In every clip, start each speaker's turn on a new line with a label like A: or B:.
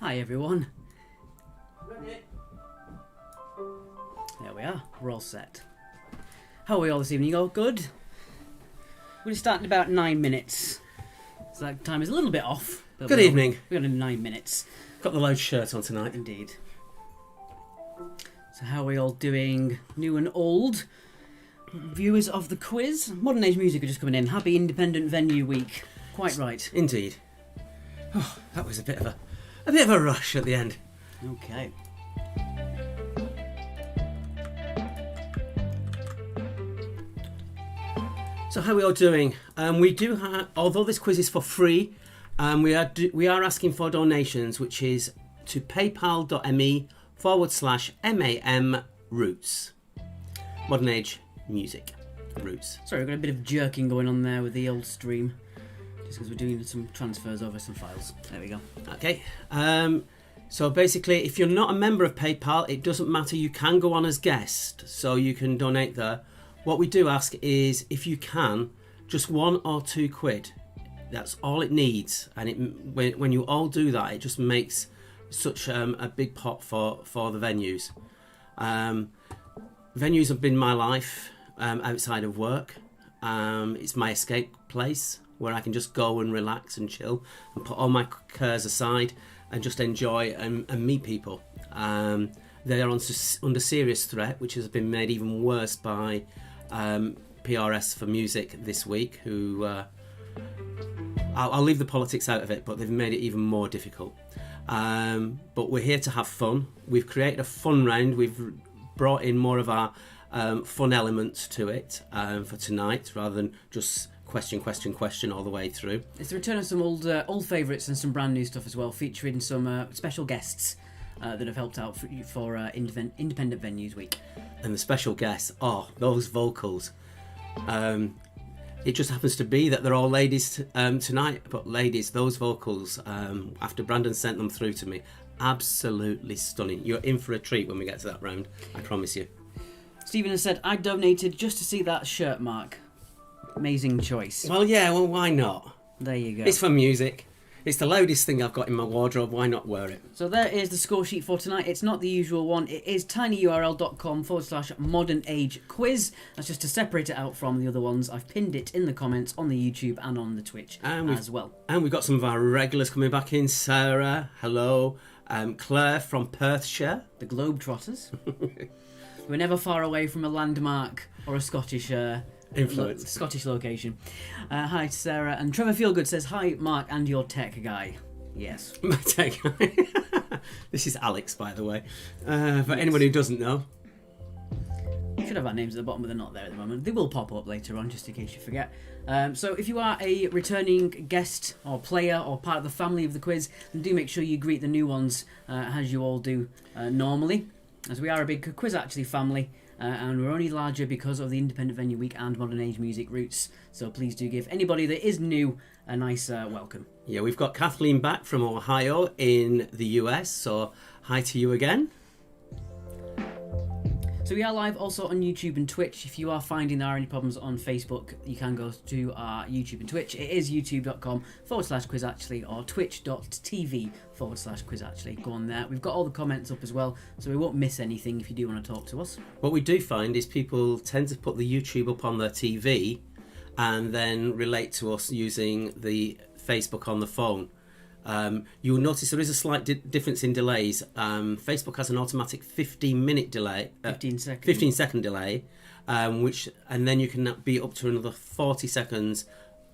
A: Hi everyone. There we are, we're all set. How are we all this evening? All good? We're starting in about 9 minutes. So that time is a little bit off.
B: Good evening.
A: We're going to 9 minutes.
B: Got the loud shirt on tonight.
A: Indeed. So how are we all doing, new and old? Viewers of the quiz. Modern Age Music are just coming in. Happy Independent Venue Week. Quite right.
B: Indeed. Oh, that was a bit of a rush at the end.
A: Okay.
B: So how are we all doing? We do have, although this quiz is for free, we are asking for donations, which is to paypal.me/MAM Roots. Modern Age Music Roots.
A: Sorry, we've got a bit of jerking going on there with the old stream. Just because we're doing some transfers over some files. There we go.
B: Okay. So basically, if you're not a member of PayPal, it doesn't matter. You can go on as guest, so you can donate there. What we do ask is, if you can, just £1 or £2. That's all it needs. And when you all do that, it just makes such a big pot for the venues. Venues have been my life outside of work. It's my escape place where I can just go and relax and chill and put all my cares aside and just enjoy and meet people. They are under serious threat, which has been made even worse by PRS for Music this week, who I'll leave the politics out of it, but they've made it even more difficult. But we're here to have fun. We've created a fun round. We've brought in more of our fun elements to it for tonight, rather than just question all the way through.
A: It's the return of some old favourites and some brand new stuff as well, featuring some special guests that have helped out for Independent Venues Week.
B: And the special guests, those vocals. It just happens to be that they're all ladies tonight, but ladies, those vocals, after Brandon sent them through to me, absolutely stunning. You're in for a treat when we get to that round, I promise you.
A: Stephen has said, I donated just to see that shirt, Mark. Amazing choice.
B: Well, why not?
A: There you go.
B: It's for music. It's the loudest thing I've got in my wardrobe. Why not wear it?
A: So there is the score sheet for tonight. It's not the usual one. It is tinyurl.com/modern age quiz. That's just to separate it out from the other ones. I've pinned it in the comments on the YouTube and on the Twitch as well.
B: And we've got some of our regulars coming back in. Sarah, hello. Claire from Perthshire.
A: The Globetrotters. We're never far away from a landmark or a Scottish
B: influence.
A: Scottish location. Hi to Sarah. And Trevor Feelgood says, hi Mark and your tech guy. Yes.
B: My tech guy. This is Alex, by the way. For anyone who doesn't know.
A: We should have our names at the bottom, but they're not there at the moment. They will pop up later on, just in case you forget. So if you are a returning guest or player or part of the family of the quiz, then do make sure you greet the new ones as you all do normally, as we are a big Quiz Actually family. And we're only larger because of the Independent Venue Week and Modern Age Music Roots. So please do give anybody that is new a nice welcome.
B: Yeah, we've got Kathleen back from Ohio in the US, so hi to you again.
A: So we are live also on YouTube and Twitch. If you are finding there are any problems on Facebook, you can go to our YouTube and Twitch. It is youtube.com/quizactually or twitch.tv/quizactually. Go on there. We've got all the comments up as well, so we won't miss anything if you do want to talk to us.
B: What we do find is people tend to put the YouTube up on their TV and then relate to us using the Facebook on the phone. You'll notice there is a slight difference in delays. Facebook has an automatic 15-minute delay, 15-second delay, and then you can be up to another 40 seconds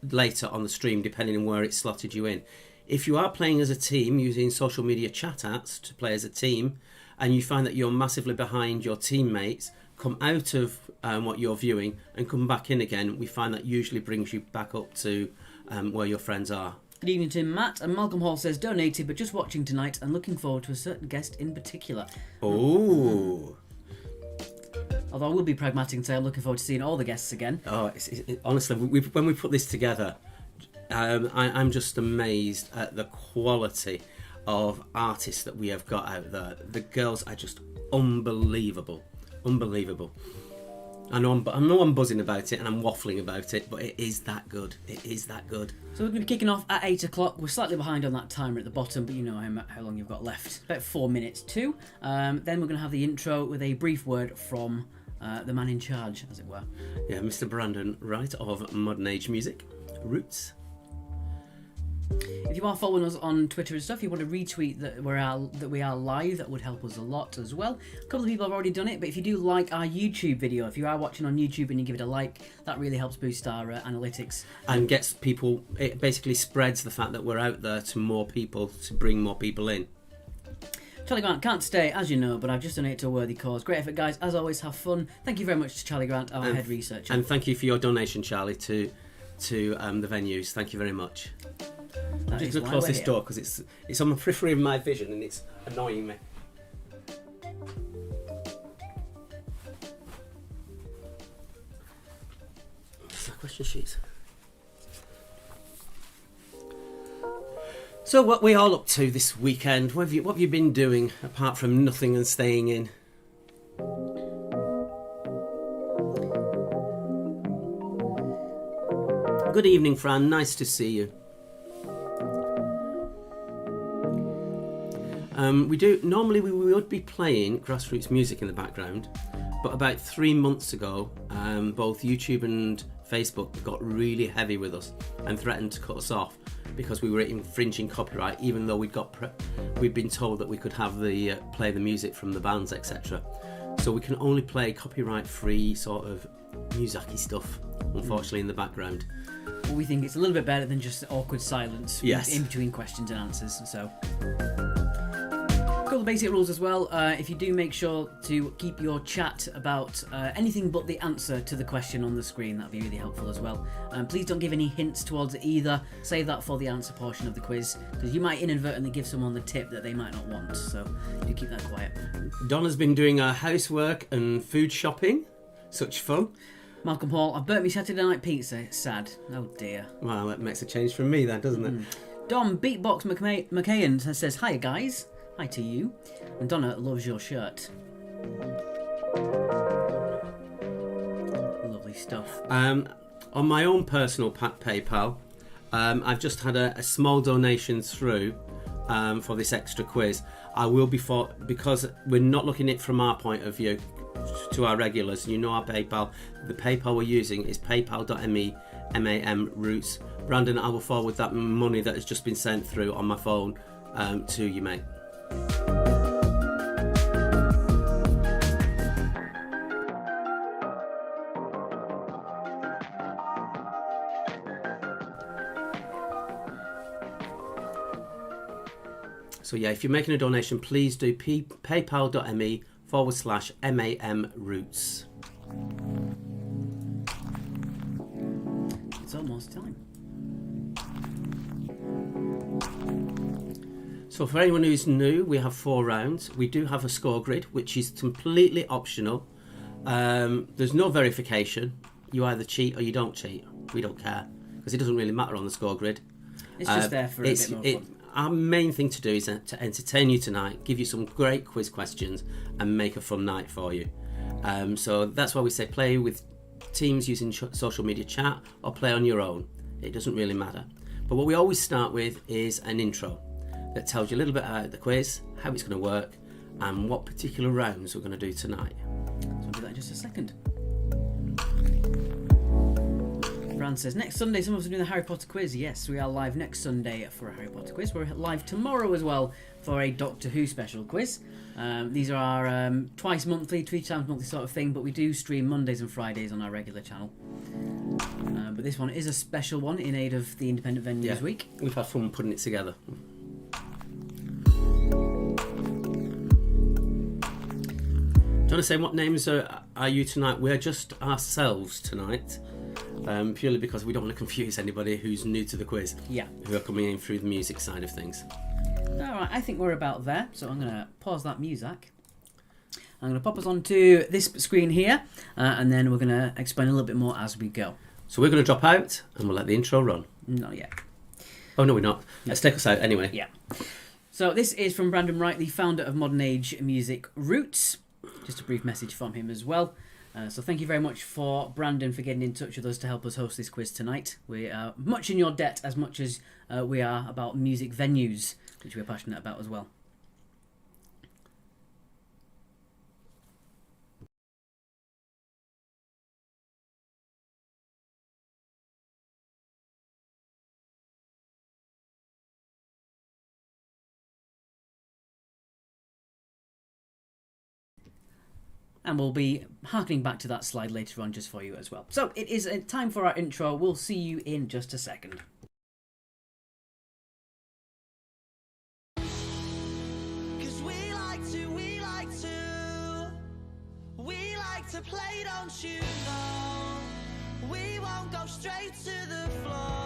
B: later on the stream, depending on where it's slotted you in. If you are playing as a team using social media chat apps to play as a team, and you find that you're massively behind your teammates, come out of what you're viewing and come back in again. We find that usually brings you back up to where your friends are.
A: Good evening to Matt, and Malcolm Hall says, donated but just watching tonight and looking forward to a certain guest in particular.
B: Oh.
A: Although I will be pragmatic and say I'm looking forward to seeing all the guests again.
B: Honestly, when we put this together, I'm just amazed at the quality of artists that we have got out there. The girls are just unbelievable. I know I'm buzzing about it and I'm waffling about it, but it is that good. It is that good.
A: So we're going to be kicking off at 8 o'clock. We're slightly behind on that timer at the bottom, but you know how long you've got left. About 4 minutes too. Then we're going to have the intro with a brief word from the man in charge, as it were.
B: Yeah, Mr. Brandon Wright of Modern Age Music, Roots.
A: If you are following us on Twitter and stuff, you want to retweet that we are live, that would help us a lot as well. A couple of people have already done it, but if you do like our YouTube video, if you are watching on YouTube and you give it a like, that really helps boost our analytics.
B: And gets people, it basically spreads the fact that we're out there to more people, to bring more people in.
A: Charlie Grant can't stay, as you know, but I've just donated to a worthy cause. Great effort, guys. As always, have fun. Thank you very much to Charlie Grant, our head researcher.
B: And thank you for your donation, Charlie, to the venues. Thank you very much. I'm just going to close this door because it's on the periphery of my vision and it's annoying me. That's our question sheets. So what we all up to this weekend? What have you been doing apart from nothing and staying in? Good evening, Fran. Nice to see you. Normally we would be playing grassroots music in the background, but about 3 months ago, both YouTube and Facebook got really heavy with us and threatened to cut us off because we were infringing copyright, even though we'd been told that we could have play the music from the bands, etc. So we can only play copyright-free sort of music-y stuff, unfortunately, in the background.
A: Well, we think it's a little bit better than just awkward silence in between questions and answers. So. Couple of basic rules as well. If you do, make sure to keep your chat about anything but the answer to the question on the screen. That'd be really helpful as well. Please don't give any hints towards it either. Save that for the answer portion of the quiz, because you might inadvertently give someone the tip that they might not want. So do keep that quiet.
B: Donna's been doing her housework and food shopping. Such fun.
A: Malcolm Hall, I burnt me Saturday night pizza. It's sad. Oh dear.
B: Well, that makes a change from me then, doesn't it?
A: Dom Beatbox McKayan says, "Hiya guys." Hi to you. And Donna loves your shirt. Lovely stuff.
B: On my own personal PayPal, I've just had a small donation through for this extra quiz. I will because we're not looking at it from our point of view to our regulars. You know our PayPal. The PayPal we're using is paypal.me MAM Roots. Brandon, I will forward that money that has just been sent through on my phone to you, mate. So yeah, if you're making a donation, please do paypal.me/MAM Roots.
A: It's almost time.
B: So for anyone who's new, we have 4 rounds. We do have a score grid, which is completely optional. There's no verification. You either cheat or you don't cheat. We don't care, because it doesn't really matter on the score grid.
A: It's just there for a bit more fun.
B: Our main thing to do is to entertain you tonight, give you some great quiz questions and make a fun night for you. So that's why we say play with teams using social media chat or play on your own. It doesn't really matter. But what we always start with is an intro that tells you a little bit about the quiz, how it's going to work, and what particular rounds we're going to do tonight.
A: So I'll do that in just a second. Fran says, next Sunday someone's doing the Harry Potter quiz. Yes, we are live next Sunday for a Harry Potter quiz. We're live tomorrow as well for a Doctor Who special quiz. These are our twice monthly, 3 times monthly sort of thing, but we do stream Mondays and Fridays on our regular channel. But this one is a special one in aid of the Independent Venues Week.
B: We've had fun putting it together. Do you want to say what names are you tonight? We're just ourselves tonight, purely because we don't want to confuse anybody who's new to the quiz.
A: Yeah.
B: Who are coming in through the music side of things.
A: Alright, I think we're about there, so I'm going to pause that music. I'm going to pop us onto this screen here, and then we're going to explain a little bit more as we go.
B: So we're going to drop out, and we'll let the intro run.
A: Not yet.
B: Oh, no, we're not. Let's take us out anyway.
A: Yeah. So this is from Brandon Wright, the founder of Modern Age Music Roots. Just a brief message from him as well. So thank you very much for Brandon for getting in touch with us to help us host this quiz tonight. We are much in your debt as much as we are about music venues, which we're passionate about as well. And we'll be harkening back to that slide later on just for you as well. So it is time for our intro. We'll see you in just a second.
C: 'Cause we like to play, don't you know? We won't go straight to the floor.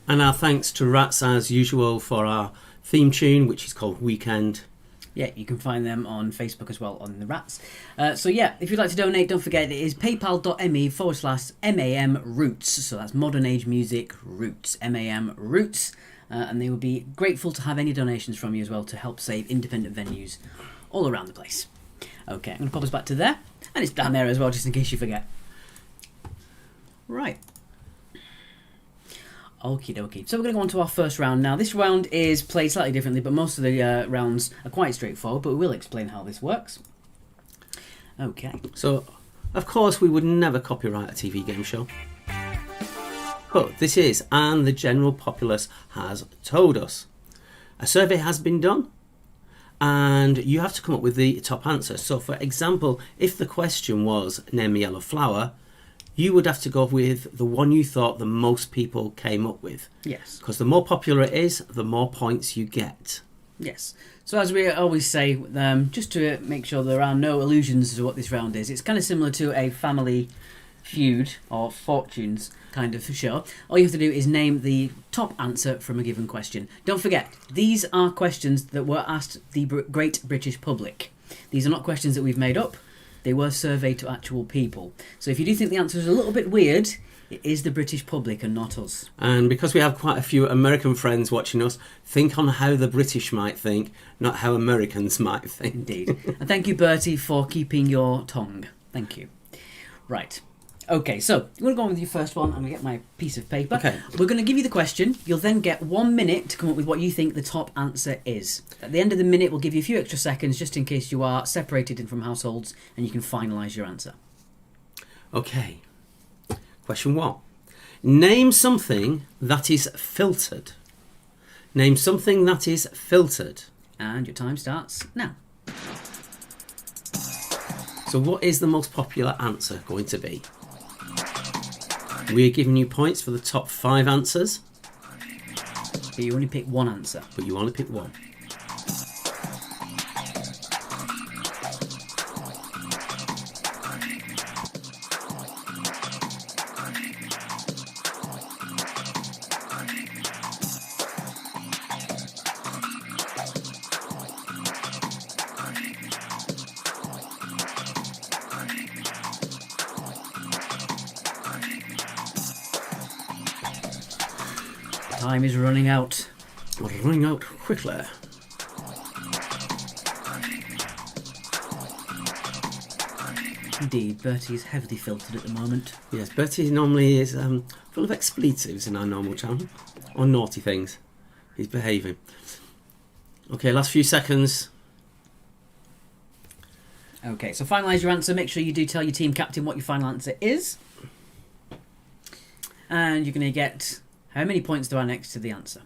B: And our thanks to Rats as usual for our theme tune, which is called Weekend.
A: Yeah, you can find them on Facebook as well on the Rats. So yeah, if you'd like to donate, don't forget it is paypal.me/MAM Roots. So that's Modern Age Music Roots, MAM Roots. And they would be grateful to have any donations from you as well to help save independent venues all around the place. Okay, I'm going to pop us back to there. And it's down there as well, just in case you forget. Right. Okie dokie. So we're going to go on to our first round now. This round is played slightly differently, but most of the rounds are quite straightforward, but we will explain how this works. Okay.
B: So, of course, we would never copyright a TV game show. But this is, and the general populace has told us. A survey has been done, and you have to come up with the top answer. So, for example, if the question was, name a yellow flower, you would have to go with the one you thought the most people came up with.
A: Yes.
B: Because the more popular it is, the more points you get.
A: Yes. So as we always say, just to make sure there are no illusions as to what this round is, it's kind of similar to a Family Feud or Fortunes kind of show. All you have to do is name the top answer from a given question. Don't forget, these are questions that were asked the great British public. These are not questions that we've made up. They were surveyed to actual people. So if you do think the answer is a little bit weird, it is the British public and not us.
B: And because we have quite a few American friends watching us, think on how the British might think, not how Americans might think.
A: Indeed. And thank you, Bertie, for keeping your tongue. Thank you. Right. Okay, so I'm going to go on with your first one. I'm going to get my piece of paper.
B: Okay.
A: We're going to give you the question. You'll then get 1 minute to come up with what you think the top answer is. At the end of the minute, we'll give you a few extra seconds just in case you are separated in from households and you can finalise your answer.
B: Okay. Question 1. Name something that is filtered. Name something that is filtered.
A: And your time starts now.
B: So what is the most popular answer going to be? We're giving you points for the top 5 answers.
A: But you only pick one answer.
B: But you only pick one.
A: Time is running out.
B: We're running out quickly.
A: Indeed, Bertie is heavily filtered at the moment.
B: Yes, Bertie normally is full of expletives in our normal channel. Or naughty things. He's behaving. Okay, last few seconds.
A: Okay, so finalise your answer. Make sure you do tell your team captain what your final answer is. And you're going to get... How many points do I next to the answer?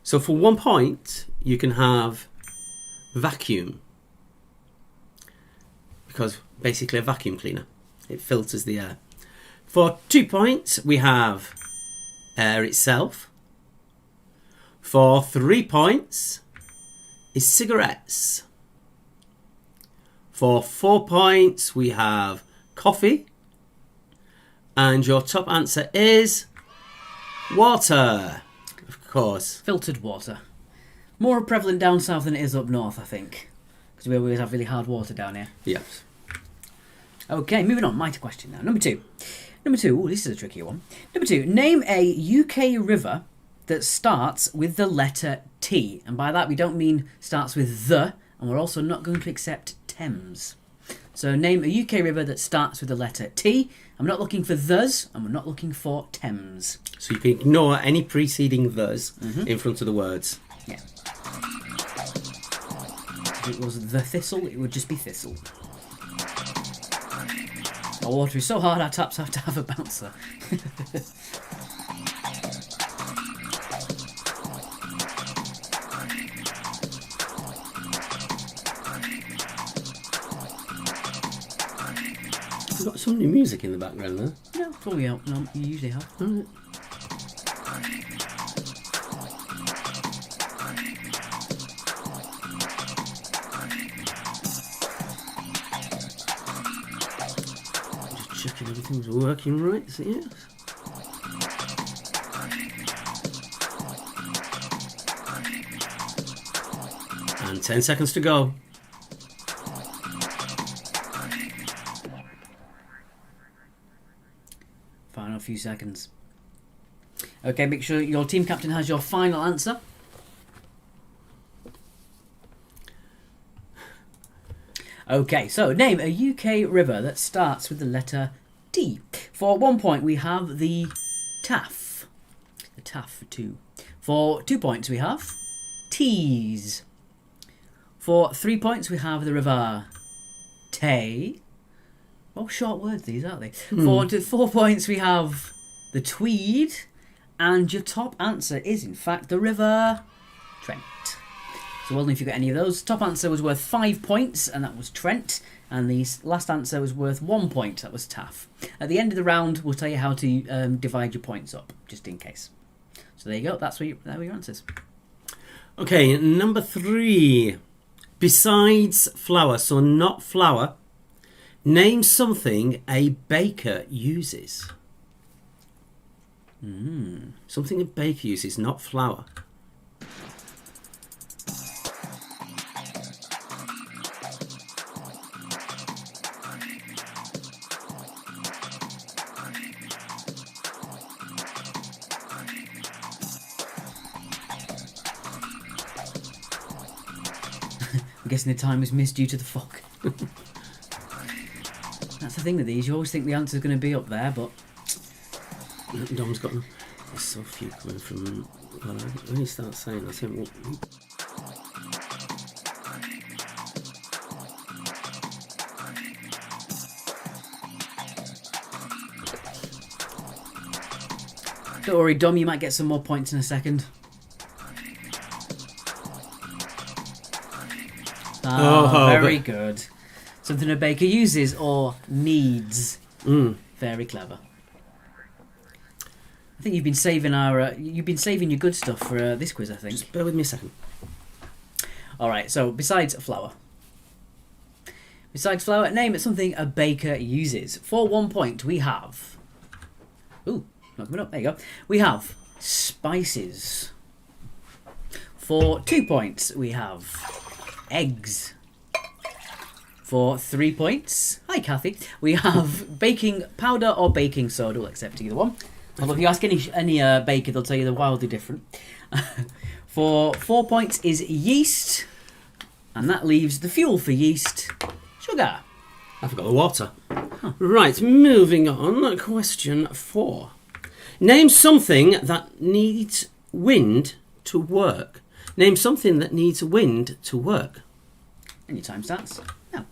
B: So for 1 point, you can have vacuum. Because basically a vacuum cleaner. It filters the air. For 2 points, we have air itself. For 3 points is cigarettes. For 4 points, we have coffee. And your top answer is water. Of course.
A: Filtered water. More prevalent down south than it is up north, I think. Because we always have really hard water down here.
B: Yes.
A: Okay, moving on. My question now. Number two. Ooh, this is a tricky one. Number 2. Name a UK river that starts with the letter T. And by that we don't mean starts with the, and we're also not going to accept Thames. So name a UK river that starts with the letter T. I'm not looking for thes, and we're not looking for Thames.
B: So you can ignore any preceding thes in front of the words.
A: Yeah. If it was the thistle, it would just be thistle. Our water is so hard, our taps have to have a bouncer.
B: We've got some new music in the background there.
A: No, probably not. No, you usually have.
B: All right. Just checking everything's working right. So yes. And 10 seconds to go.
A: Final few seconds. Okay, make sure your team captain has your final answer. Okay, so name a UK river that starts with the letter T. For 1 point, we have the Taff. The Taff for 2. For 2 points, we have Tees. For 3 points, we have the river Tay. Oh, short words these, aren't they? For 4 points, we have the Tweed. And your top answer is, in fact, the river Trent. So well done if you got any of those. Top answer was worth 5 points, and that was Trent. And the last answer was worth 1 point, that was Taff. At the end of the round, we'll tell you how to divide your points up, just in case. So there you go, that were your answers.
B: Okay, number 3. Besides flour, so not flour, name something a baker uses. Something a baker uses, not flour.
A: I'm guessing the time was missed due to the fog. That's the thing with these. You always think the answer's going to be up there, but...
B: Dom's got them. There's so few coming from... Well, when you start saying that, I think...
A: Don't worry, Dom, you might get some more points in a second. Very good. Something a baker uses or needs. Very clever. I think you've been saving your good stuff for this quiz, I think.
B: Just bear with me a second.
A: All right. So besides flour, name something a baker uses. For 1 point, we have. Ooh, not coming up. There you go. We have spices. For 2 points, we have eggs. For 3 points, hi Kathy, we have baking powder or baking soda. We'll accept either one. Although if you ask any baker, they'll tell you they're wildly different. For 4 points is yeast, and that leaves the fuel for yeast, sugar.
B: I forgot the water. Huh. Right, moving on. Question 4. Name something that needs wind to work. Name something that needs wind to work.
A: And your time starts now.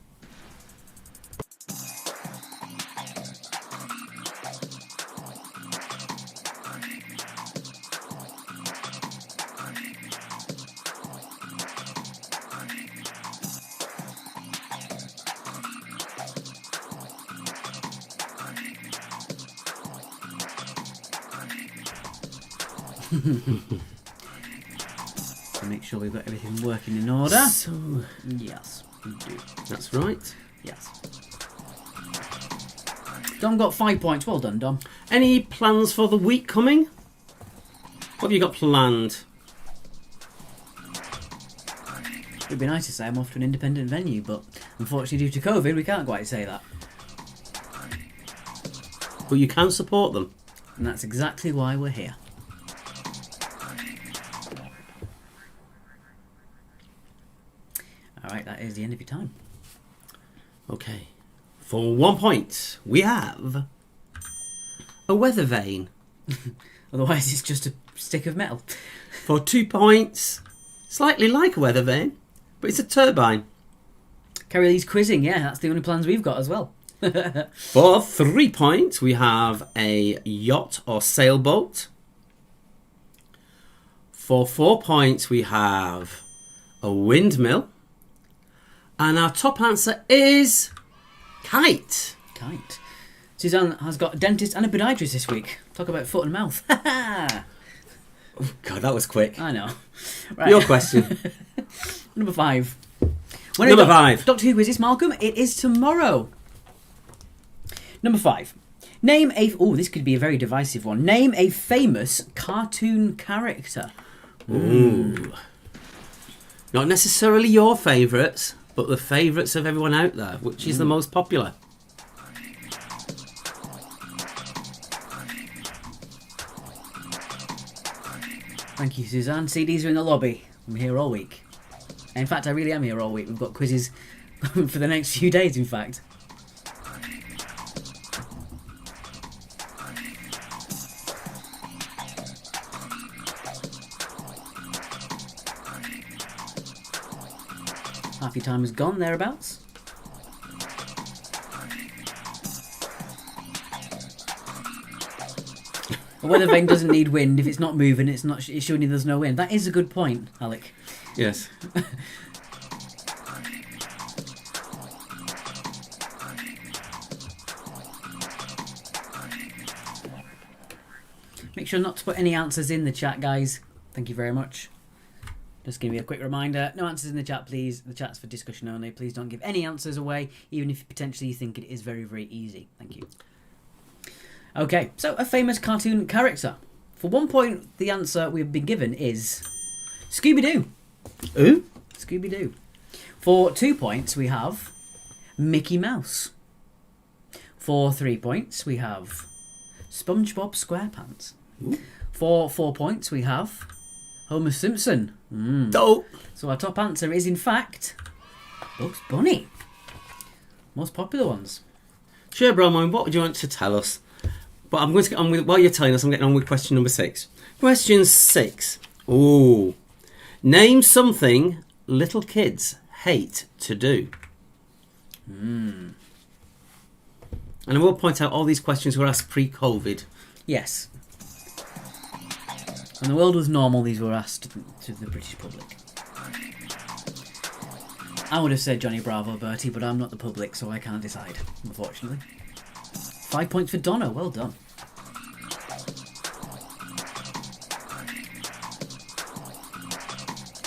A: To make sure we've got everything working in order.
B: So,
A: yes, we do.
B: That's right.
A: Yes. Dom got 5 points. Well done, Dom.
B: Any plans for the week coming? What have you got planned?
A: It'd be nice to say I'm off to an independent venue, but unfortunately due to COVID, we can't quite say that.
B: But you can support them.
A: And that's exactly why we're here. Alright, that is the end of your time.
B: Okay. For 1 point, we have a weather vane.
A: Otherwise, it's just a stick of metal.
B: For 2 points, slightly like a weather vane, but it's a turbine.
A: Carry these quizzing, yeah, that's the only plans we've got as well.
B: For 3 points, we have a yacht or sailboat. For 4 points, we have a windmill. And our top answer is kite.
A: Kite. Suzanne has got a dentist and a podiatrist this week. Talk about foot and mouth.
B: Oh, God, that was quick.
A: I know. Right.
B: Your question.
A: Number 5.
B: Number 5.
A: Doctor Who quiz is Malcolm. It is tomorrow. Number 5. Name a... Oh, this could be a very divisive one. Name a famous cartoon character.
B: Ooh. Not necessarily your favourites, but the favourites of everyone out there. Which is the most popular?
A: Thank you, Suzanne. CDs are in the lobby. I'm here all week. In fact, I really am here all week. We've got quizzes for the next few days, in fact. Half your time is gone, thereabouts. A weather vane doesn't need wind. If it's not moving, it's showing you there's no wind. That is a good point, Alec.
B: Yes.
A: Make sure not to put any answers in the chat, guys. Thank you very much. Just give me a quick reminder. No answers in the chat, please. The chat's for discussion only. Please don't give any answers away, even if potentially you think it is very, very easy. Thank you. Okay, so a famous cartoon character. For 1 point, the answer we've been given is Scooby-Doo.
B: Who?
A: Scooby-Doo. For 2 points, we have Mickey Mouse. For 3 points, we have SpongeBob SquarePants.
B: Ooh.
A: For 4 points, we have Homer Simpson.
B: Oh.
A: So our top answer is, in fact, Bugs Bunny. Most popular ones.
B: Sure, Bronwyn, what would you want to tell us? But I'm going to get on with, while you're telling us, I'm getting on with question number 6. Question 6. Ooh. Name something little kids hate to do. And I will point out all these questions were asked pre-COVID.
A: Yes. When the world was normal, these were asked to the British public. I would have said Johnny Bravo, Bertie, but I'm not the public, so I can't decide, unfortunately. 5 points for Donna. Well done.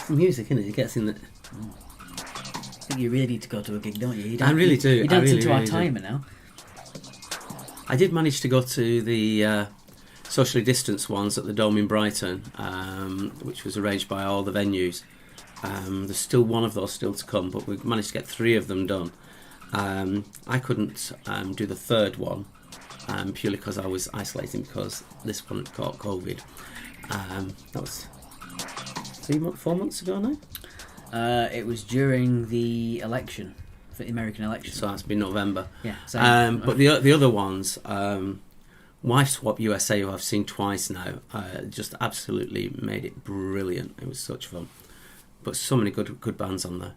B: Music, isn't it? It gets in the...
A: I think you really need to go to a gig, don't you?
B: I really do.
A: You're dancing to our
B: really
A: timer now.
B: I did manage to go to the socially distanced ones at the Dome in Brighton, which was arranged by all the venues. There's still one of those still to come, but we've managed to get 3 of them done. I couldn't do the third one purely because I was isolating because this one caught COVID. That was 4 months ago now?
A: It was during the election, for the American election.
B: So that's been November.
A: Yeah. Same.
B: But the other ones, Wife Swap USA, who I've seen twice now, just absolutely made it brilliant. It was such fun. But so many good bands on there.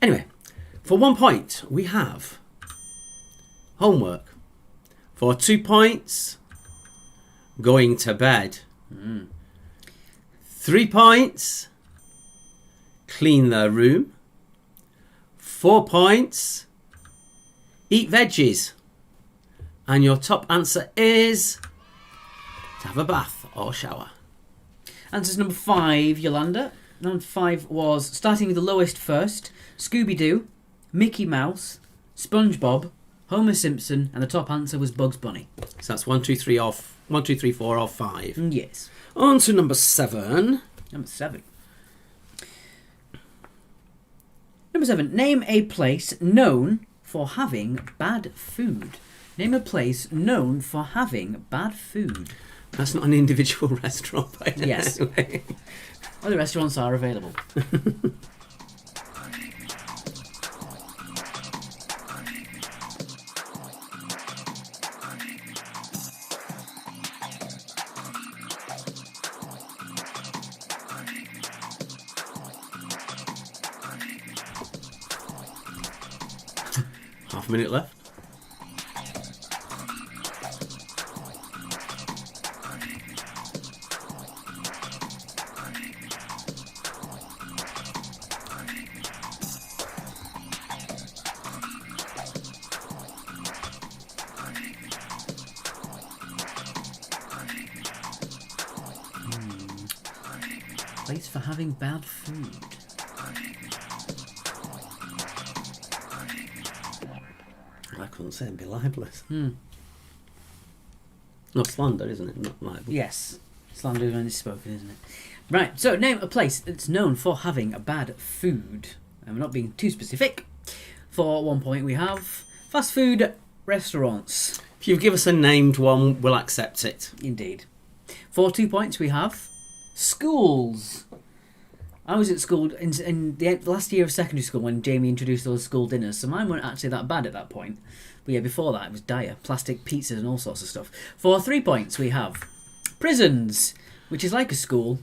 B: Anyway, for 1 point, we have homework. For 2 points, going to bed. 3 points, clean their room. 4 points, eat veggies. And your top answer is to have a bath or shower.
A: Answer's number 5, Yolanda. Number 5 was, starting with the lowest first, Scooby-Doo, Mickey Mouse, SpongeBob, Homer Simpson, and the top answer was Bugs Bunny.
B: So that's 1, 2, 3, 4, or 5.
A: Yes.
B: On to number 7.
A: Number 7. Number 7. Name a place known for having bad food. Name a place known for having bad food.
B: That's not an individual restaurant, by the
A: Yes.
B: way.
A: Other restaurants are available.
B: Half a minute left.
A: Place for having bad food.
B: I couldn't say and be libelous. No, slander, isn't it? Not libel.
A: Yes. Slander when it's spoken, isn't it? Right, so name a place that's known for having bad food. And we're not being too specific. For 1 point, we have fast food restaurants.
B: If you give us a named one, we'll accept it.
A: Indeed. For 2 points, we have schools. I was at school in the last year of secondary school when Jamie introduced those school dinners, so mine weren't actually that bad at that point. But yeah, before that, it was dire. Plastic pizzas and all sorts of stuff. For 3 points, we have prisons, which is like a school,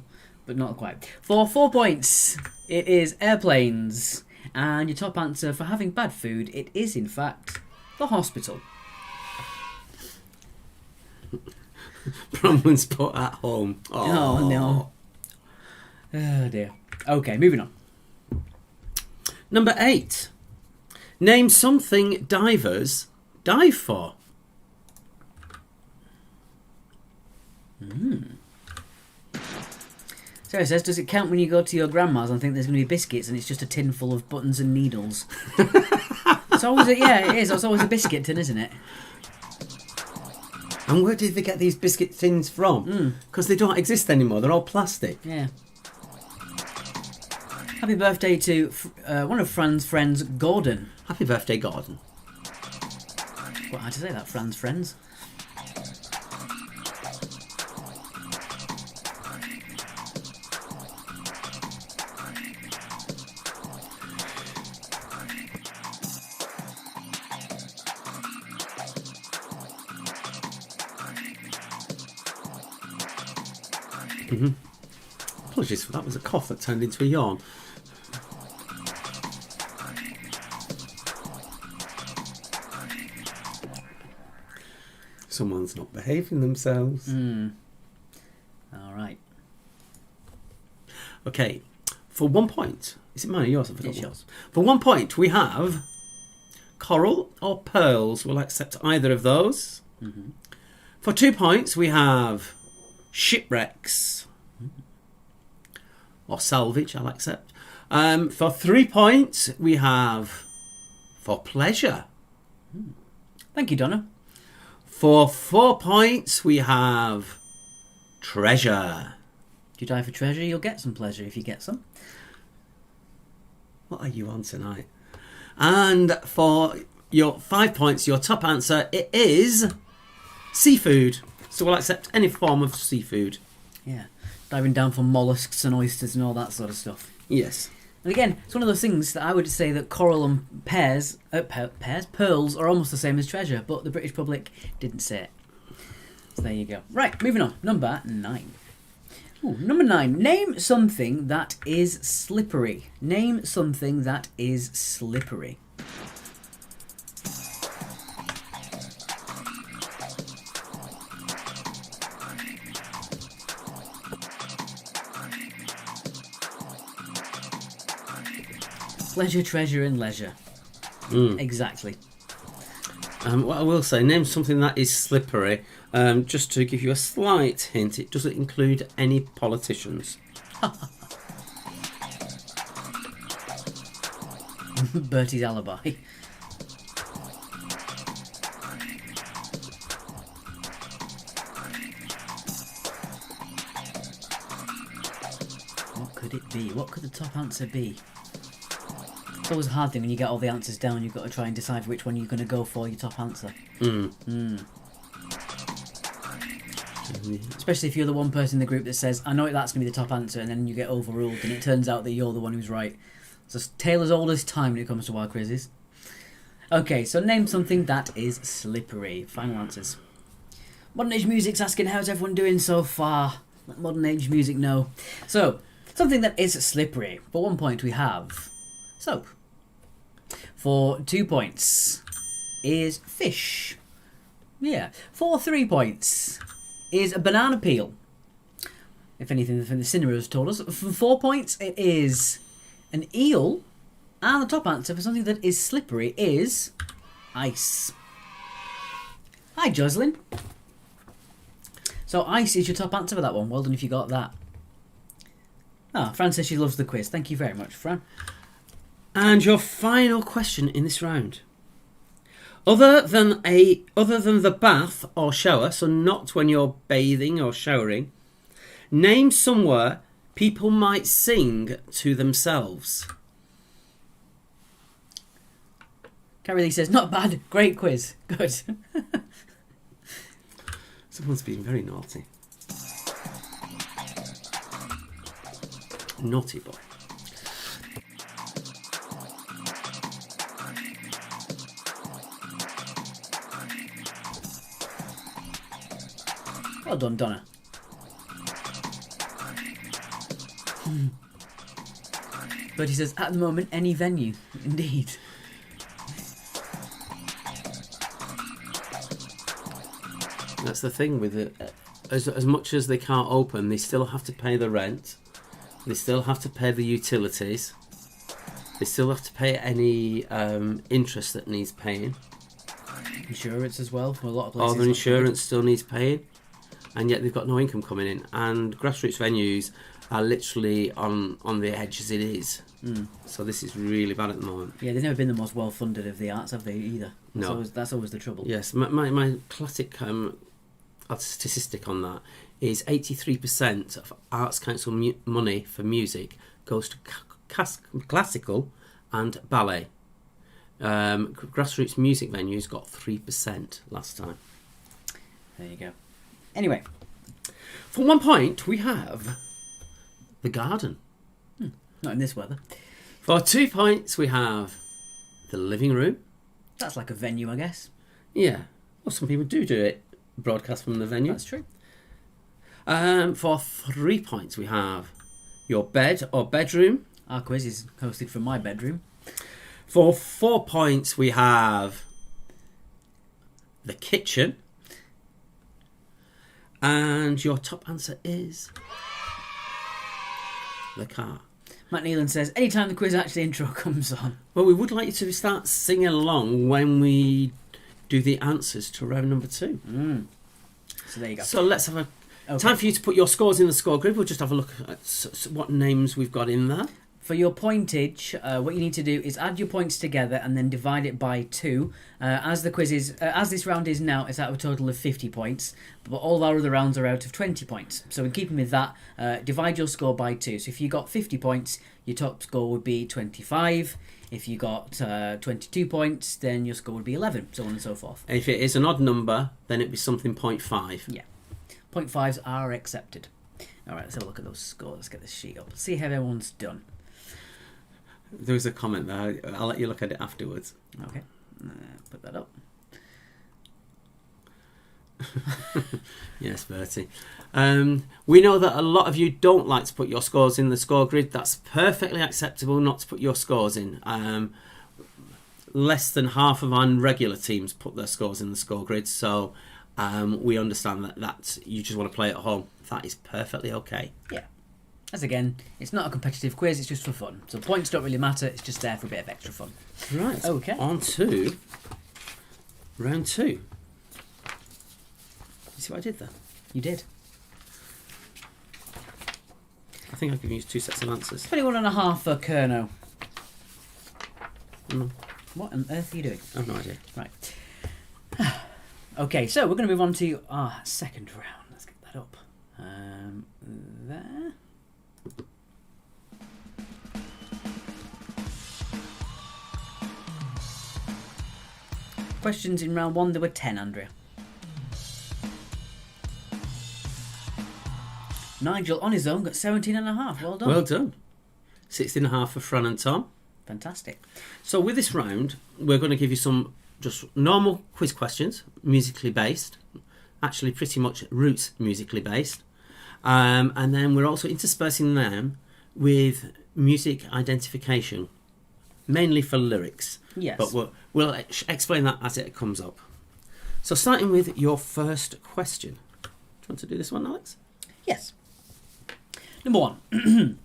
A: but not quite. For 4 points, it is airplanes. And your top answer for having bad food, it is, in fact, the hospital.
B: Bronwyn's put at home.
A: Oh, no. Oh, dear. Okay, moving on.
B: Number 8. Name something divers dive for.
A: Sarah says, does it count when you go to your grandma's and think there's going to be biscuits and it's just a tin full of buttons and needles? It's always it is. It's always a biscuit tin, isn't it?
B: And where did they get these biscuit tins from? Because they don't exist anymore. They're all plastic.
A: Yeah. Happy birthday to one of Fran's friends, Gordon.
B: Happy birthday, Gordon.
A: What, how'd you say that? Fran's friends?
B: Apologies for that. Was a cough that turned into a yawn. Someone's not behaving themselves.
A: All right.
B: Okay, for 1 point. Is it mine or yours? I forgot
A: It's
B: what.
A: yours.
B: For 1 point, we have coral or pearls. We'll accept either of those. For 2 points, we have shipwrecks or salvage. I'll accept. For 3 points, we have for pleasure.
A: Thank you, Donna.
B: For 4 points, we have treasure.
A: If you die for treasure, you'll get some pleasure if you get some.
B: What are you on tonight? And for your 5 points, your top answer, it is seafood. So we'll accept any form of seafood.
A: Yeah. Diving down for mollusks and oysters and all that sort of stuff.
B: Yes.
A: And again, it's one of those things that I would say that coral and pearls are almost the same as treasure, but the British public didn't say it. So there you go. Right, moving on. Number 9. Ooh, number 9. Name something that is slippery. Name something that is slippery. Pleasure, treasure, and leisure. Exactly.
B: What I will say, name something that is slippery. Just to give you a slight hint, it doesn't include any politicians.
A: Bertie's alibi. What could it be? What could the top answer be? It's always a hard thing when you get all the answers down. You've got to try and decide which one you're going to go for your top answer. Especially if you're the one person in the group that says, I know that's going to be the top answer, and then you get overruled and it turns out that you're the one who's right. It's a tale as old as time when it comes to our quizzes. Okay, so name something that is slippery. Final answers. Modern Age Music's asking, how's everyone doing so far? Let Modern Age Music know. So, something that is slippery. For 1 point we have soap. For 2 points is fish. Yeah. For 3 points is a banana peel. If anything, the cinema has told us. For 4 points, it is an eel. And the top answer for something that is slippery is ice. Hi, Jocelyn. So ice is your top answer for that one. Well done if you got that. Fran says she loves the quiz. Thank you very much, Fran.
B: And your final question in this round. Other than the bath or shower, so not when you're bathing or showering, name somewhere people might sing to themselves.
A: Carrie Lee says, not bad, great quiz. Good.
B: Someone's being very naughty. Naughty boy.
A: Well done, Donna. But he says, at the moment, any venue. Indeed.
B: That's the thing with it. As much as they can't open, they still have to pay the rent. They still have to pay the utilities. They still have to pay any interest that needs paying.
A: Insurance as well for a lot of places.
B: All the insurance still needs paying. And yet they've got no income coming in. And grassroots venues are literally on the edge as it is. So this is really bad at the moment.
A: Yeah, they've never been the most well-funded of the arts, have they, either?
B: No.
A: That's always the trouble.
B: Yes, my classic statistic on that is 83% of Arts Council money for music goes to classical and ballet. Grassroots music venues got 3% last time.
A: There you go. Anyway.
B: For 1 point, we have the garden.
A: Not in this weather.
B: For 2 points, we have the living room.
A: That's like a venue, I guess.
B: Yeah. Well, some people do it. Broadcast from the venue.
A: That's true.
B: For 3 points, we have your bed or bedroom.
A: Our quiz is hosted from my bedroom.
B: For 4 points, we have the kitchen. And your top answer is the car.
A: Matt Neelan says, anytime the quiz actually intro comes on.
B: Well, we would like you to start singing along when we do the answers to round number 2.
A: So there you go.
B: So let's have a time for you to put your scores in the score grid. We'll just have a look at what names we've got in there.
A: For your pointage, what you need to do is add your points together and then divide it by 2. As the quiz is, as this round is now, it's out of a total of 50 points, but all our other rounds are out of 20 points. So in keeping with that, divide your score by 2. So if you got 50 points, your top score would be 25. If you got 22 points, then your score would be 11, so on and so forth.
B: And if it is an odd number, then it'd be something 0.5.
A: Yeah. 0.5s are accepted. All right, let's have a look at those scores. Let's get this sheet up. See how everyone's done.
B: There was a comment there. I'll let you look at it afterwards.
A: Okay, put that up.
B: Yes, Bertie. We know that a lot of you don't like to put your scores in the score grid. That's perfectly acceptable not to put your scores in. Less than half of our regular teams put their scores in the score grid, so we understand that you just want to play at home. That is perfectly okay.
A: Yeah. As again, it's not a competitive quiz, it's just for fun. So points don't really matter, it's just there for a bit of extra fun.
B: Right,
A: Okay.
B: On to round 2. You see what I did there?
A: You did.
B: I think I've given you 2 sets of answers.
A: 21.5 for Kerno.
B: Mm,
A: What on earth are you doing?
B: I have no idea.
A: Right. Okay, so we're going to move on to our second round. Let's get that up. There. Questions in round 1, there were 10, Andrea. Nigel, on his own, got 17.5. Well done.
B: Well done. 16.5 for Fran and Tom.
A: Fantastic.
B: So with this round, we're going to give you some just normal quiz questions, musically based. Actually, pretty much roots musically based. And then we're also interspersing them with music identification, mainly for lyrics.
A: Yes.
B: But we'll explain that as it comes up. So starting with your first question. Do you want to do this one, Alex?
A: Yes. Number 1.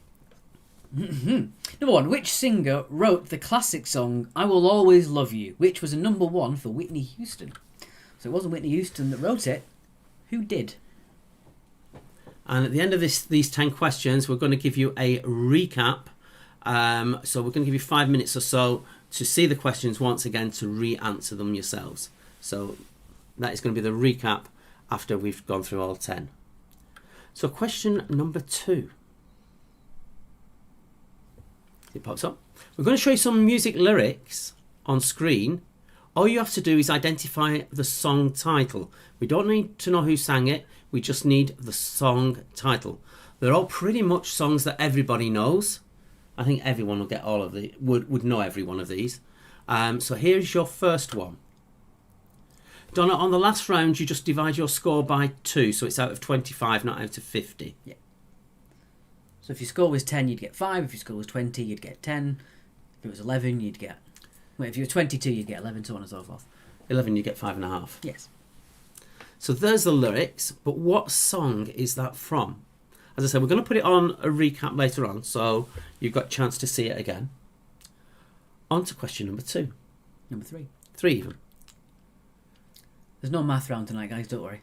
A: Number 1. Which singer wrote the classic song I Will Always Love You, which was a number 1 for Whitney Houston? So it wasn't Whitney Houston that wrote it. Who did?
B: And at the end of these 10 questions, we're going to give you a recap. So we're going to give you 5 minutes or so to see the questions once again, to re-answer them yourselves. So that is going to be the recap after we've gone through all 10. So question number 2. It pops up. We're going to show you some music lyrics on screen. All you have to do is identify the song title. We don't need to know who sang it. We just need the song title. They're all pretty much songs that everybody knows. I think everyone will get all of the would know every one of these. So here's your first one. Donna, on the last round, you just divide your score by 2, so it's out of 25, not out of 50.
A: Yeah. So if your score was 10, you'd get 5. If your score was 20, you'd get 10. If it was 11, you'd get... Well, if you were 22, you'd get 11, so on and so forth.
B: 11, you get 5.5.
A: Yes.
B: So there's the lyrics, but what song is that from? As I said, we're going to put it on a recap later on, so you've got a chance to see it again. On to question number 2.
A: Number 3.
B: 3 even.
A: There's no math round tonight, guys, don't worry.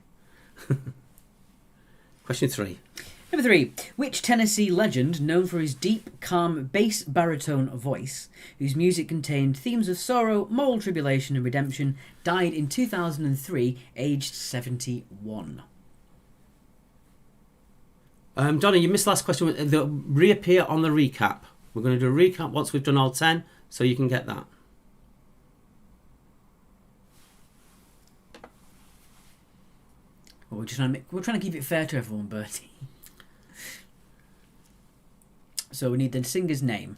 B: Question 3.
A: Number 3. Which Tennessee legend, known for his deep, calm, bass baritone voice, whose music contained themes of sorrow, moral tribulation and redemption, died in 2003, aged 71?
B: Donna, you missed the last question. They'll reappear on the recap. We're going to do a recap once we've done all 10, so you can get that.
A: Well, we're trying to keep it fair to everyone, Bertie. So we need the singer's name.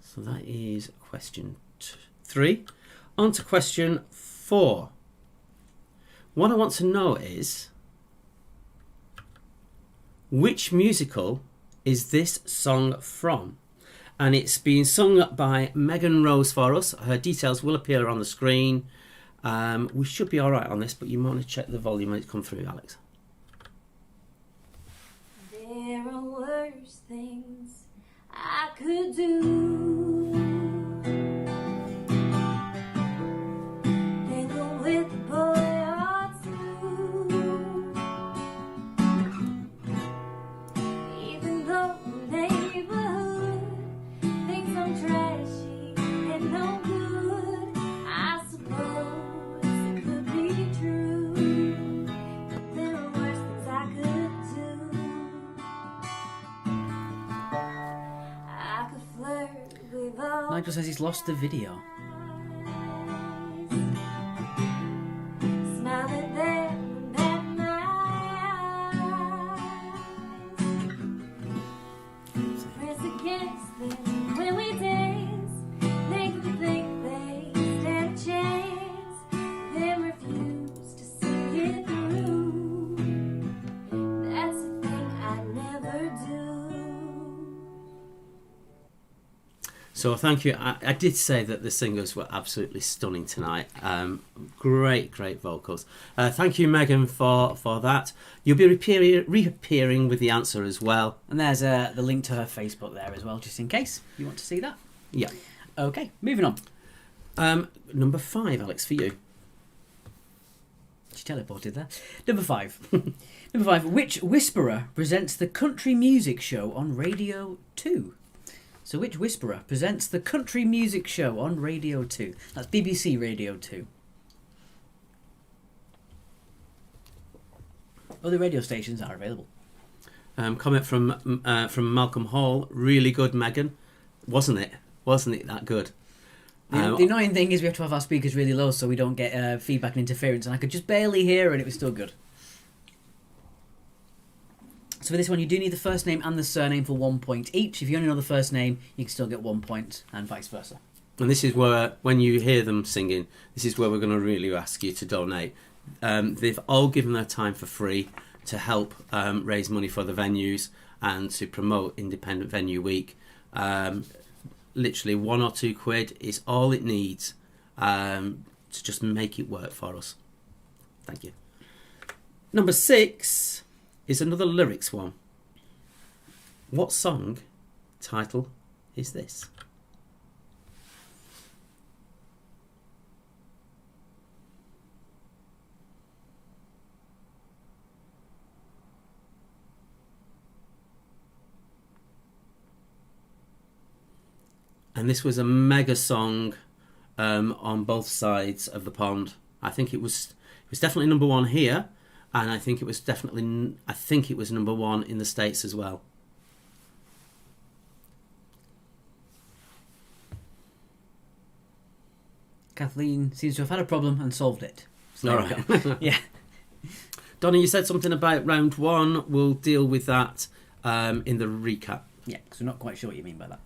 B: So that is question 3. On to question 4. What I want to know is, which musical is this song from? And it's being sung by Megan Rose for us. Her details will appear on the screen. We should be all right on this, but you might want to check the volume when it comes through, Alex.
D: There are worse things I could do than go with a boy or two. Even though the neighborhood thinks I'm trashy and no good, I suppose it could be true. But there are worse things I could do. I could flirt with all
A: Nigel says he's lost the video.
D: smile at them and at my eyes. Press against them when we dance, make them think they stand a chance, then refuse to see it through. That's the thing I never do.
B: So thank you. I did say that the singers were absolutely stunning tonight. Great vocals. Thank you, Megan, for that. You'll be reappearing with the answer as well.
A: And there's the link to her Facebook there as well, just in case you want to see that.
B: Yeah.
A: Okay, moving on.
B: Number 5, Alex, for you.
A: She teleported there. Number 5. Number 5. Which whisperer presents the country music show on Radio 2? So which whisperer presents the country music show on Radio 2? That's BBC Radio 2. Other radio stations are available.
B: Comment from Malcolm Hall. Really good, Megan. Wasn't it? Wasn't it that good?
A: The annoying thing is we have to have our speakers really low so we don't get feedback and interference, and I could just barely hear and it was still good. So for this one, you do need the first name and the surname for 1 point each. If you only know the first name, you can still get 1 point, and vice versa.
B: And this is where, when you hear them singing, this is where we're going to really ask you to donate. They've all given their time for free to help raise money for the venues and to promote Independent Venue Week. Literally 1 or 2 quid is all it needs to just make it work for us. Thank you. Number 6 is another lyrics one. What song title is this? And this was a mega song on both sides of the pond. I think it was definitely number 1 here, and I think it was number 1 in the States as well.
A: Kathleen seems to have had a problem and solved it. So
B: All
A: there we
B: right.
A: go. Yeah.
B: Donna, you said something about round 1. We'll deal with that in the recap.
A: Yeah, because we're not quite sure what you mean by that.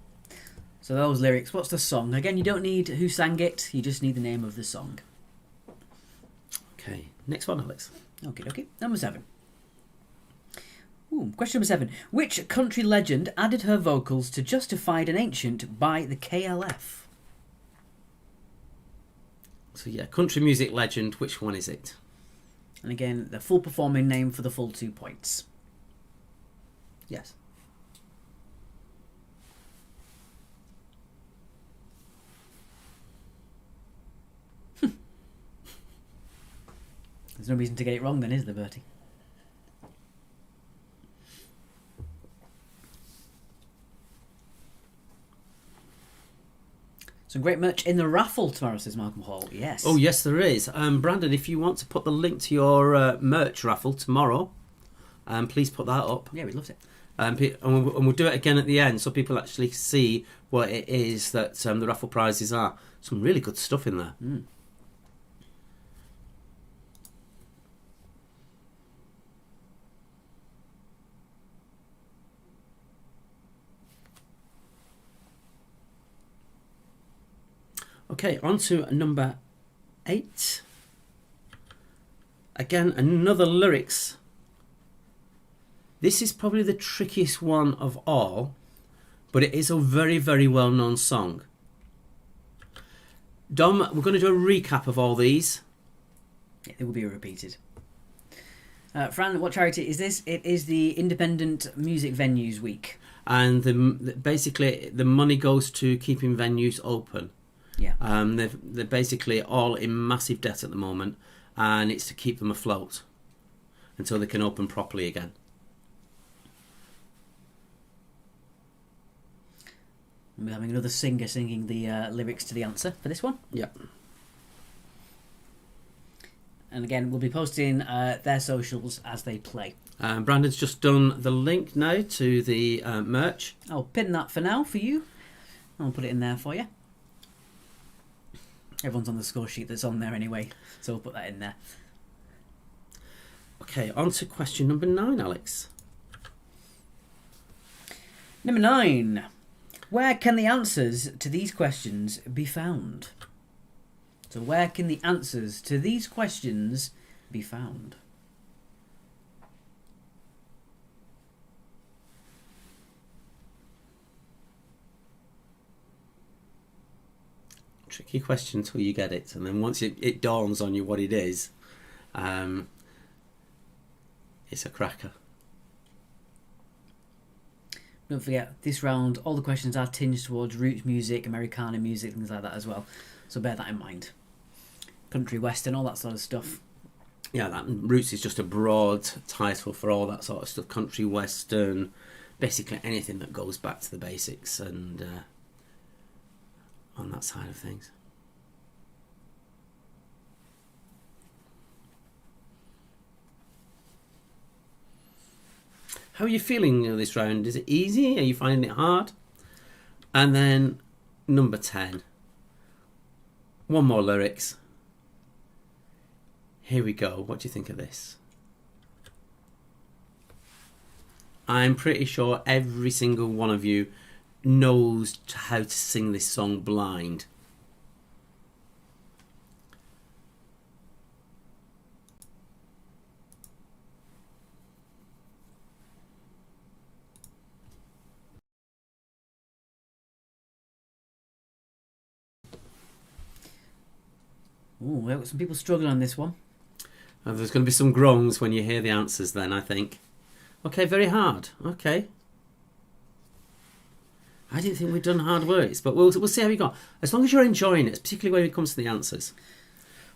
A: So those lyrics, what's the song? Again, you don't need who sang it, you just need the name of the song.
B: Okay, next one, Alex.
A: Okay. Number 7. Question number 7. Which country legend added her vocals to Justified and Ancient by the KLF?
B: So yeah, country music legend, which one is it?
A: And again, the full performing name for the full 2 points.
B: Yes.
A: There's no reason to get it wrong then, is there, Bertie? Some great merch in the raffle tomorrow, says Malcolm Hall. Yes.
B: Oh, yes, there is. Brandon, if you want to put the link to your merch raffle tomorrow, please put that up.
A: Yeah, we loved it.
B: And we'll do it again at the end so people actually see what it is that the raffle prizes are. Some really good stuff in there.
A: Mm.
B: Okay, on to number 8. again, another lyrics. This is probably the trickiest one of all, but it is a very, very well-known song. Dom, we're going to do a recap of all these.
A: Yeah, they will be repeated. Fran, what charity is this? It is the Independent Music Venues Week.
B: And basically, the money goes to keeping venues open.
A: Yeah.
B: They're basically all in massive debt at the moment, and it's to keep them afloat until they can open properly again.
A: We're having another singer singing the lyrics to the answer for this one.
B: Yep.
A: And again, we'll be posting their socials as they play.
B: Brandon's just done the link now to the merch.
A: I'll pin that for now for you. I'll put it in there for you. Everyone's on the score sheet that's on there anyway, so we'll put that in there.
B: Okay, on to question number 9, Alex.
A: Number 9. Where can the answers to these questions be found? So where can the answers to these questions be found?
B: Tricky question until you get it, and then once it dawns on you what it is, it's a cracker.
A: Don't forget, this round, all the questions are tinged towards roots music, Americana music, things like that as well. So bear that in mind. Country, western, all that sort of stuff.
B: Yeah, that roots is just a broad title for all that sort of stuff. Country, western, basically anything that goes back to the basics and on that side of things. How are you feeling this round? Is it easy? Are you finding it hard? And then number 10. One more lyrics. Here we go. What do you think of this? I'm pretty sure every single one of you knows how to sing this song blind.
A: Ooh, we've got some people struggling on this one.
B: There's going to be some groans when you hear the answers then, I think. Okay, very hard. Okay. I didn't think we'd done hard words, but we'll see how we go. As long as you're enjoying it, particularly when it comes to the answers.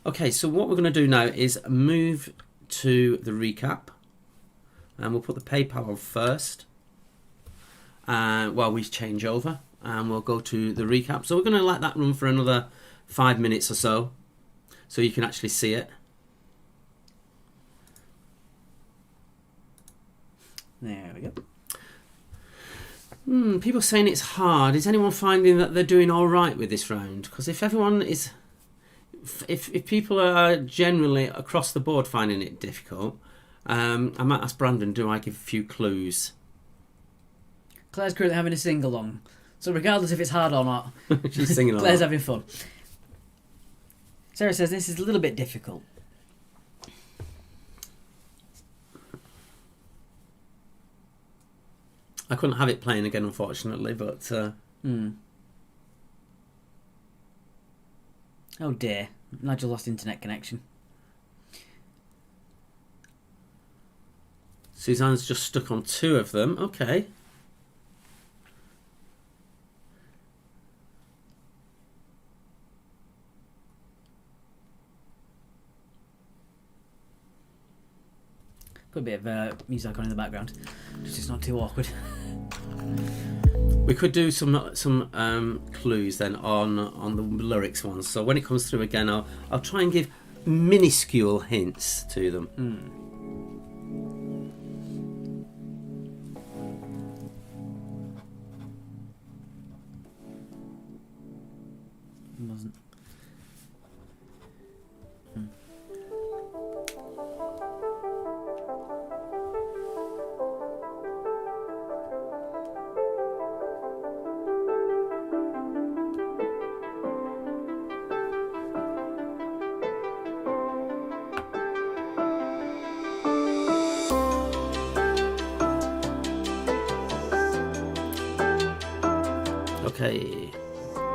B: Okay, so what we're going to do now is move to the recap. And we'll put the PayPal on first. While we change over. And we'll go to the recap. So we're going to let that run for another 5 minutes or so. So you can actually see it.
A: There we go.
B: People saying it's hard. Is anyone finding that they're doing all right with this round? Because if everyone is... If people are generally across the board finding it difficult, I might ask Brandon, do I give a few clues?
A: Claire's currently having a sing-along. So regardless if it's hard or not,
B: She's singing along.
A: Claire's having fun. Sarah says this is a little bit difficult.
B: I couldn't have it playing again, unfortunately, but...
A: Oh dear. Nigel lost internet connection.
B: Suzanne's just stuck on 2 of them. Okay.
A: Got a bit of music on in the background. Just it's not too awkward.
B: We could do some clues then on the lyrics ones. So when it comes through again, I'll try and give minuscule hints to them.
A: It wasn't.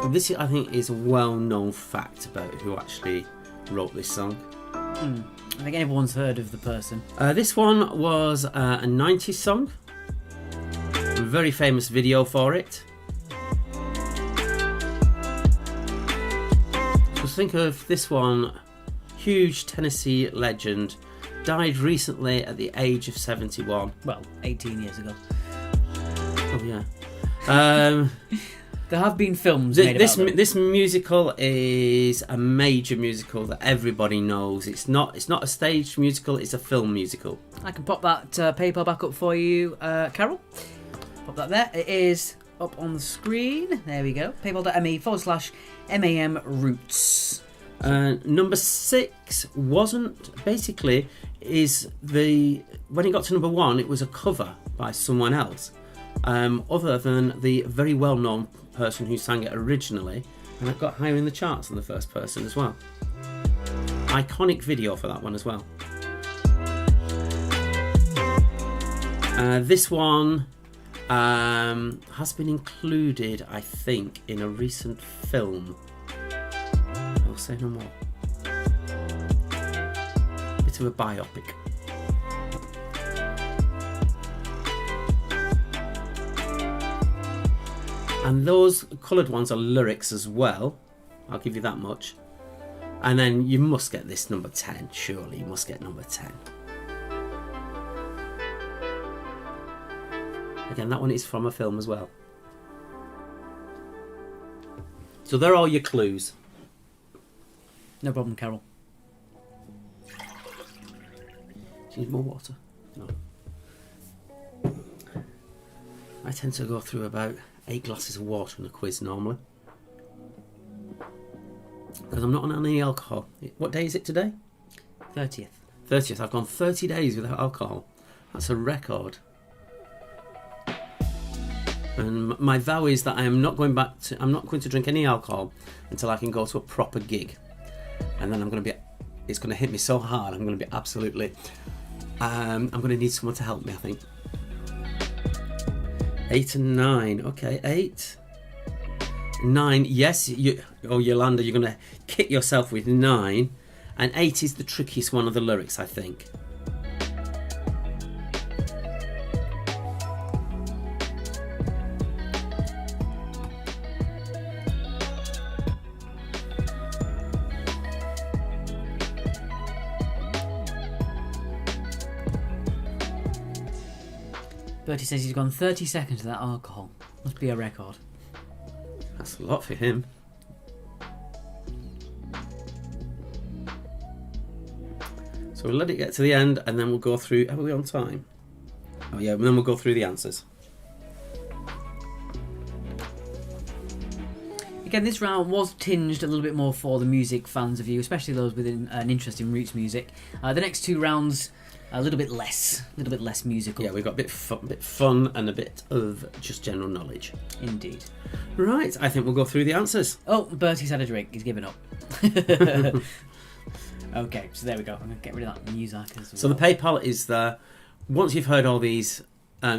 B: This, I think, is a well-known fact about who actually wrote this song.
A: I think everyone's heard of the person.
B: This one was a 90s song. A very famous video for it. Just think of this one. Huge Tennessee legend. Died recently at the age of 71.
A: Well, 18 years ago.
B: Oh, yeah.
A: There have been films made about them.
B: This musical is a major musical that everybody knows. It's not a stage musical, it's a film musical.
A: I can pop that PayPal back up for you, Carol. Pop that there. It is up on the screen. There we go. PayPal.me/MAM Roots.
B: Number 6 wasn't basically when it got to number 1, it was a cover by someone else, other than the very well-known person who sang it originally, and it got higher in the charts than the first person as well. Iconic video for that one as well. This one has been included, I think, in a recent film. I'll say no more. Bit of a biopic. And those coloured ones are lyrics as well. I'll give you that much. And then you must get this number 10. Surely you must get number 10. Again, that one is from a film as well. So there are your clues.
A: No problem, Carol.
B: Do you need more water? No. I tend to go through about 8 glasses of water in a quiz normally. Because I'm not on any alcohol. What day is it today?
A: 30th.
B: 30th. I've gone 30 days without alcohol. That's a record. And my vow is that I'm not going to drink any alcohol until I can go to a proper gig. And then it's going to hit me so hard, I'm going to be absolutely, I'm going to need someone to help me, I think. 8 and 9. Okay, 8. 9, yes. Yolanda, you're going to kick yourself with 9. And 8 is the trickiest one of the lyrics, I think.
A: Bertie says he's gone 30 seconds without alcohol. Must be a record.
B: That's a lot for him. So we'll let it get to the end and then we'll go through... Are we on time? Oh yeah, and then we'll go through the answers.
A: Again, this round was tinged a little bit more for the music fans of you, especially those with an interest in roots music. The next 2 rounds... a little bit less musical.
B: Yeah, we've got a bit fun and a bit of just general knowledge.
A: Indeed.
B: Right, I think we'll go through the answers.
A: Oh, Bertie's had a drink. He's given up. Okay, so there we go. I'm going to get rid of that music as well.
B: So the PayPal is there. Once you've heard all these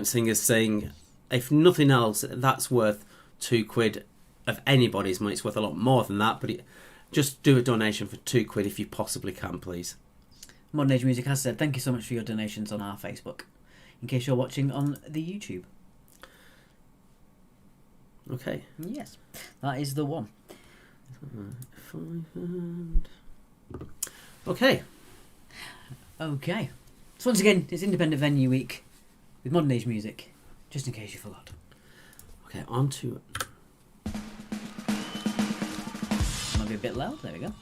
B: singers sing, if nothing else, that's worth £2 of anybody's money. It's worth a lot more than that, but just do a donation for £2 if you possibly can, please.
A: Modern Age Music has said, thank you so much for your donations on our Facebook, in case you're watching on the YouTube.
B: Okay.
A: Yes, that is the one.
B: Okay.
A: Okay. So once again, it's Independent Venue Week with Modern Age Music, just in case you forgot.
B: Okay, on to...
A: Might be a bit loud, there we go.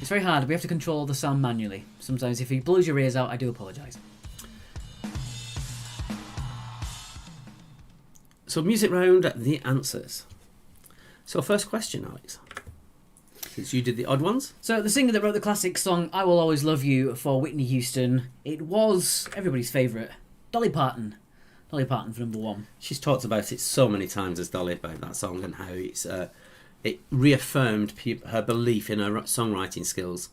A: It's very hard, we have to control the sound manually. Sometimes if he blows your ears out, I do apologise.
B: So music round, the answers. So first question, Alex. Since you did the odd ones.
A: So the singer that wrote the classic song I Will Always Love You for Whitney Houston, it was everybody's favourite, Dolly Parton. Dolly Parton for number 1.
B: She's talked about it so many times as Dolly about that song and how it reaffirmed her belief in her songwriting skills.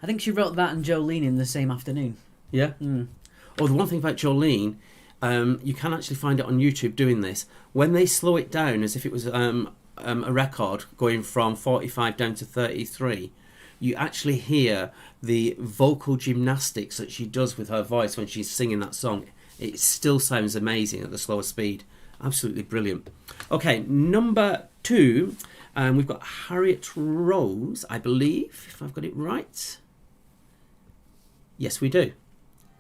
A: I think she wrote that and Jolene in the same afternoon.
B: Yeah? Oh, the one thing about Jolene, You can actually find it on YouTube doing this. When they slow it down as if it was a record going from 45 down to 33, you actually hear the vocal gymnastics that she does with her voice when she's singing that song. It still sounds amazing at the slower speed. Absolutely brilliant. Okay, number 2, we've got Harriet Rose, I believe, if I've got it right. Yes, we do.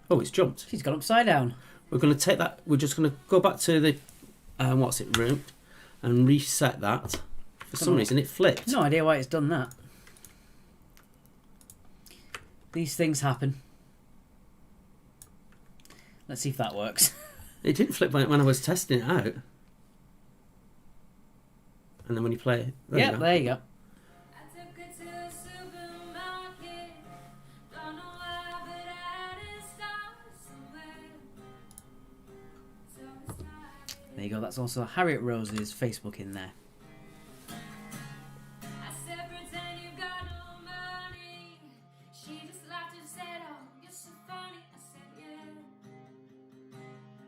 B: Oh, it's jumped.
A: She's gone upside down.
B: We're going to take that. We're just going to go back to the room and reset that. For some reason, it flipped.
A: No idea why it's done that. These things happen. Let's see if that works.
B: It didn't flip when I was testing it out. And then when you play it,
A: There you go.
D: I took her to the supermarket. Don't know why, but I didn't start somewhere. So we started.
A: There you go. That's also Harriet Rose's Facebook in there.
D: I said, pretend you got no money. She just laughed and said, oh, you're so funny. I said, yeah.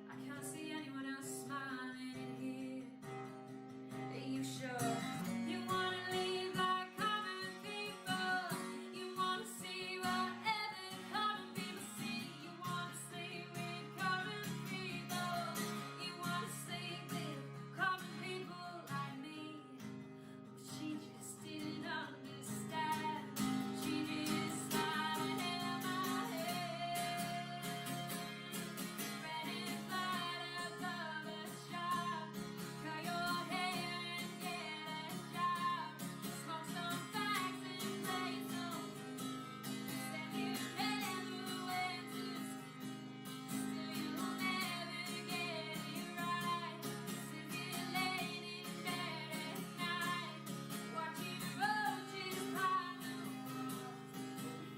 D: I can't see anyone else smiling in here. Are you sure you wanna leave like common people? You wanna see whatever common people see? You wanna sleep with common people? You wanna sleep with common people like me? But she just didn't understand. She just started in my head, spreading light above the shop. Cut your hair and get a job. Smoke some facts and play some. Said you never went to school, still you'll never get it right. Sit here late in bed at night, watching roaches climb the walls.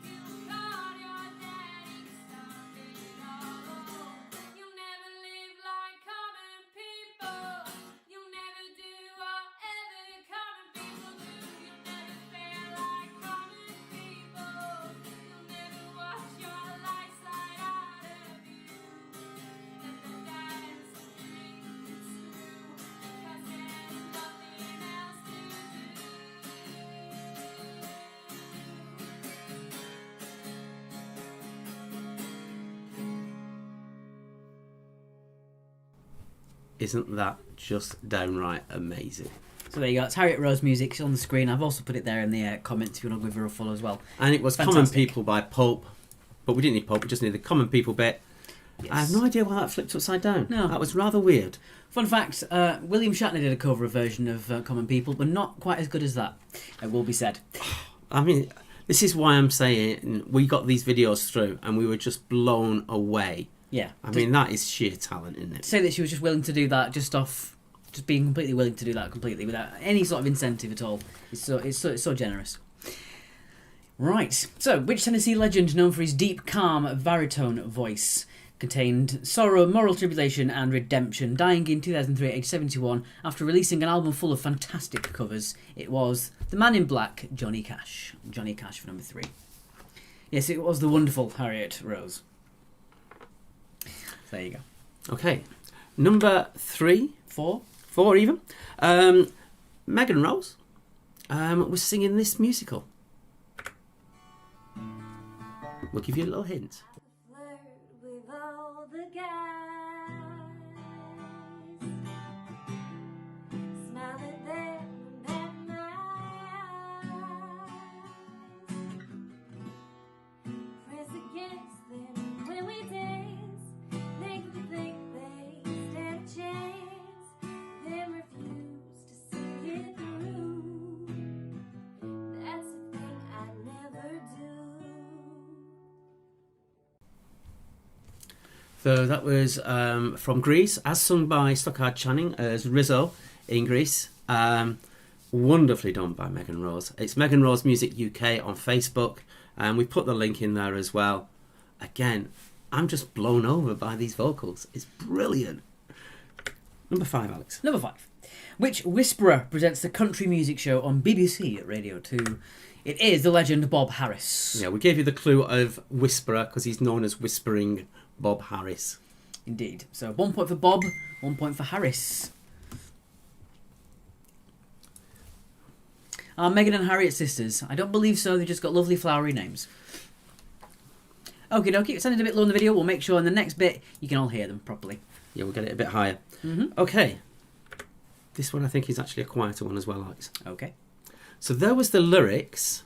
D: If you caught your daddy something all, you'll never live like common people. You'll never do whatever common people do. You'll never feel like common people. You'll never watch your life slide out of you. And the dance rings through, 'cause there's nothing else to do.
B: Isn't that just downright amazing?
A: So there you go. It's Harriet Rose music. It's on the screen. I've also put it there in the comments if you want to give her a follow as well.
B: And it was Common
A: Fantastic.
B: People by Pulp. But we didn't need Pulp, we just needed the Common People bit.
A: Yes.
B: I have no idea why that flipped upside down.
A: No.
B: That was rather weird.
A: Fun fact, William Shatner did a cover version of Common People, but not quite as good as that, it will be said.
B: I mean, this is why I'm saying we got these videos through and we were just blown away.
A: Yeah.
B: I mean, that is sheer talent, isn't
A: To
B: it?
A: say that she was just willing to do that just being completely willing to do that completely without any sort of incentive at all. It's so generous. Right. So, which Tennessee legend, known for his deep, calm, baritone voice, contained sorrow, moral tribulation, and redemption, dying in 2003 at age 71 after releasing an album full of fantastic covers? It was the Man in Black, Johnny Cash. Johnny Cash for number 3. Yes, it was the wonderful Harriet Rose. There you go.
B: Okay. Number 3,
A: 4.
B: 4 even. Megan Rose was singing this musical. We'll give you a little hint.
D: Flirt with all the guys, smile at them and at my eyes, press against them when we dance, make me think they stand a chance, then refuse to see it through. That's the thing I never do.
B: So that was from Greece, as sung by Stockard Channing as Rizzo in Greece. Wonderfully done by Megan Rose. It's Megan Rose Music UK on Facebook, and we put the link in there as well. Again, I'm just blown over by these vocals. It's brilliant. Number 5, Alex.
A: Number 5. Which whisperer presents the country music show on BBC Radio 2? It is the legend Bob Harris.
B: Yeah, we gave you the clue of Whisperer because he's known as Whispering Bob Harris.
A: Indeed. So 1 point for Bob, 1 point for Harris. Are Meghan and Harriet sisters? I don't believe so. They've just got lovely flowery names. Okie dokie. It's ended a bit low in the video. We'll make sure in the next bit you can all hear them properly.
B: Yeah, we'll get it a bit higher.
A: Mm-hmm.
B: Okay. This one I think is actually a quieter one as well, Alex.
A: Okay.
B: So there was the lyrics.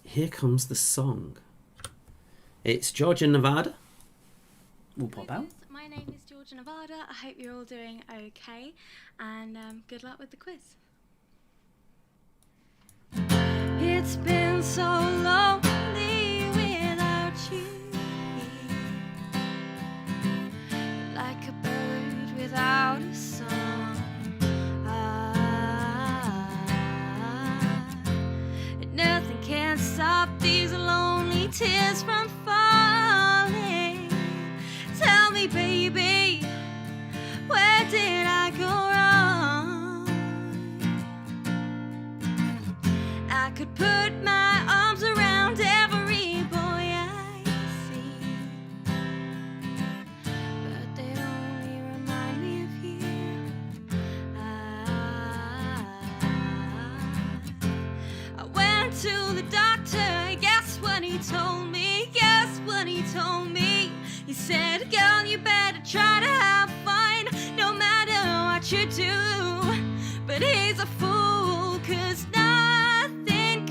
B: Here comes the song. It's Georgia, Nevada.
A: We'll pop out.
E: My name is Georgia Nevada. I hope you're all doing okay, and good luck with the quiz.
D: It's been so lonely without you, like a bird without a song. Nothing can stop these lonely tears from falling. Tell me, baby, where did I go wrong? I could put my arms around every boy I see, but they only remind me of you. I went to the doctor, guess what he told me? Guess what he told me? He said, girl, you better try to have fun, no matter what you do. But he's a fool, 'cause nothing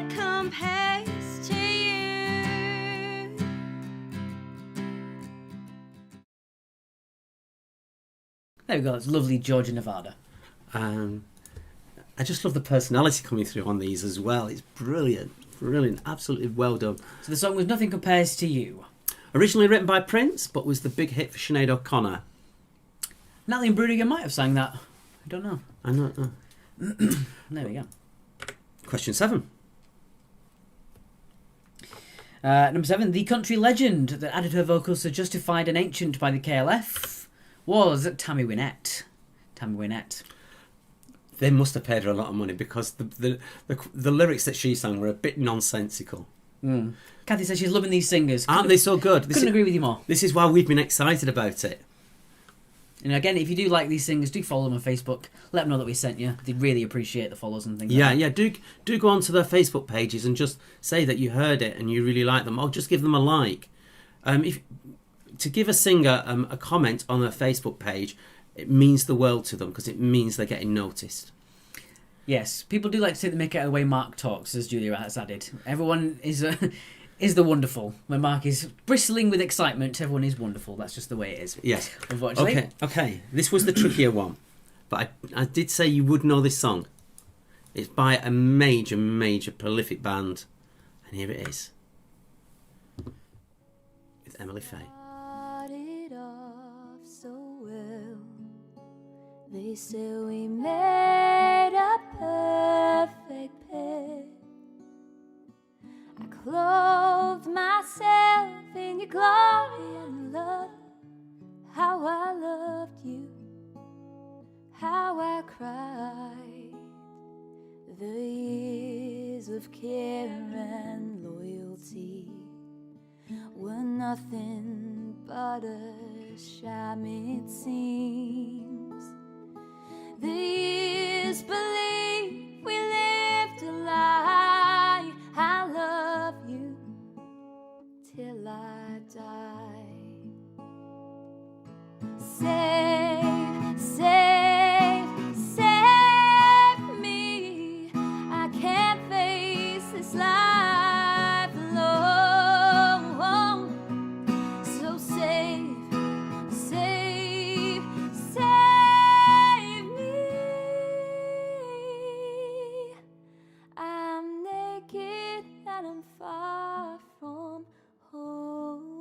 D: compares to you.
A: There we go. It's lovely Georgia, Nevada.
B: I just love the personality coming through on these as well. It's brilliant. Brilliant. Absolutely well done.
A: So the song was Nothing Compares to You.
B: Originally written by Prince, but was the big hit for Sinead O'Connor.
A: Natalie and Brudiger might have sang that. I don't know.
B: I don't know.
A: There we go.
B: Question 7.
A: Number 7. The country legend that added her vocals to Justified and Ancient by the KLF was Tammy Wynette. Tammy Wynette.
B: They must have paid her a lot of money because the lyrics that she sang were a bit nonsensical.
A: Kathy says she's loving these singers.
B: Aren't they so good?
A: Couldn't agree with you more.
B: This is why we've been excited about it.
A: And again, if you do like these singers, do follow them on Facebook. Let them know that we sent you. They'd really appreciate the follows and things
B: Yeah,
A: like that.
B: yeah. Do go onto their Facebook pages and just say that you heard it and you really like them, or just give them a like. To give a singer a comment on their Facebook page, it means the world to them because it means they're getting noticed.
A: Yes, people do like to say the Make It Away Mark talks, as Julia has added. Everyone is the wonderful. When Mark is bristling with excitement, everyone is wonderful. That's just the way it is.
B: Yes.
A: Unfortunately.
B: Okay. This was the trickier one, but I did say you would know this song. It's by a major, major prolific band, and here it is with Emily Faye.
D: Started off so well. They say we made a perfect pair. I clothed myself in your glory and love. How I loved you, how I cried. The years of care and loyalty were nothing but a sham, it seems. The years believe we lived a lie. I love you till I die. Save, save, save me. I can't face this life alone. So save, save, save me. I'm naked and I'm far from home.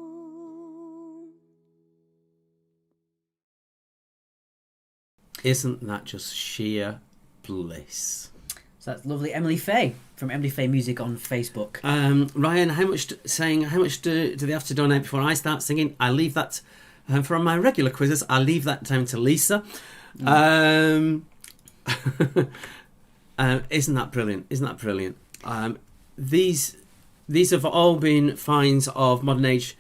B: Isn't that just sheer bliss?
A: So that's lovely Emily Faye from Emily Faye Music on Facebook.
B: Ryan, how much do they have to donate before I start singing? I leave that for my regular quizzes. I leave that down to Lisa. Isn't that brilliant? Isn't that brilliant? These These have all been finds of modern age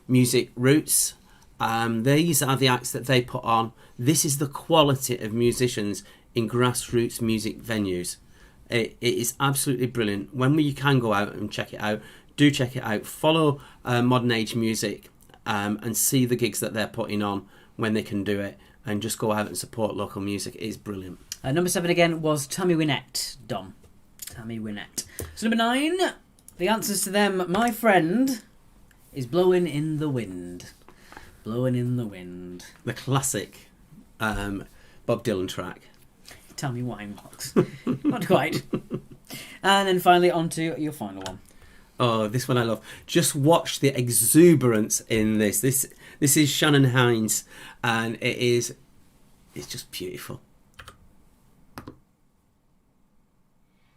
B: music roots. These are the acts that they put on. This is the quality of musicians in grassroots music venues. It is absolutely brilliant. When you can go out and check it out, do check it out. Follow modern age music and see the gigs that they're putting on when they can do it, and just go out and support local music. It is brilliant.
A: Number 7 again was Tammy Wynette. Dom. Tammy Wynette. So number 9, the answers to them, my friend, is Blowing in the Wind. Blowing in the Wind.
B: The classic Bob Dylan track.
A: Tammy Winebox. Not quite. And then finally on to your final one.
B: Oh, this one I love. Just watch the exuberance in this. This is Shannon Hines, and it's just beautiful.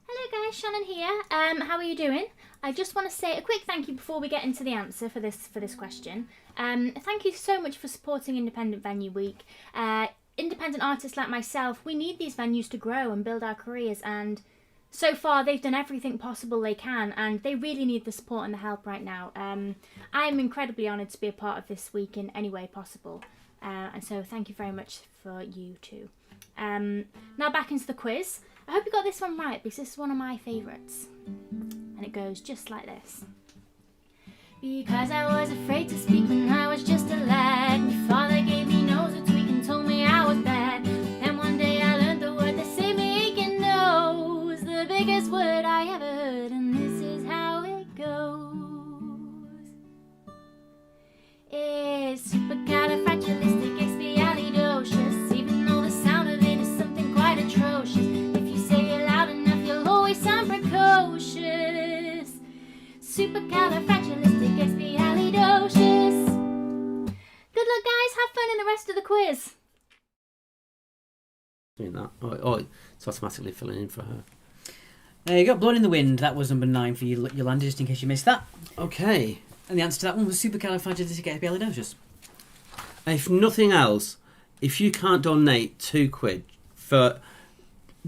F: Hello guys, Shannon here. How are you doing? I just want to say a quick thank you before we get into the answer for this question. Thank you so much for supporting Independent Venue Week. Independent artists like myself, we need these venues to grow and build our careers, and so far they've done everything possible they can, and they really need the support and the help right now. I am incredibly honoured to be a part of this week in any way possible, and so thank you very much for you too. Now back into the quiz. I hope you got this one right, because this is one of my favourites, and it goes just like this. Because I was afraid to speak when I was just a lad. My father gave me nose a tweak and told me I was bad. Then one day I learned the word that saved me aching nose, the biggest word I ever heard, and this is how it goes. It's supercalifragilisticexpialidocious, even though the sound of it is something quite atrocious. If you say it loud enough, you'll always sound precocious. Supercalifragilisticexpialidocious. Good luck, guys. Have fun in the rest of the quiz.
B: Doing that. Oh, it's automatically filling in for her.
A: There you go, Blowing in the Wind. That was number 9 for you, Yolanda, just in case you missed that.
B: Okay.
A: And the answer to that one was supercalifragilisticexpialidocious.
B: If nothing else, if you can't donate £2 for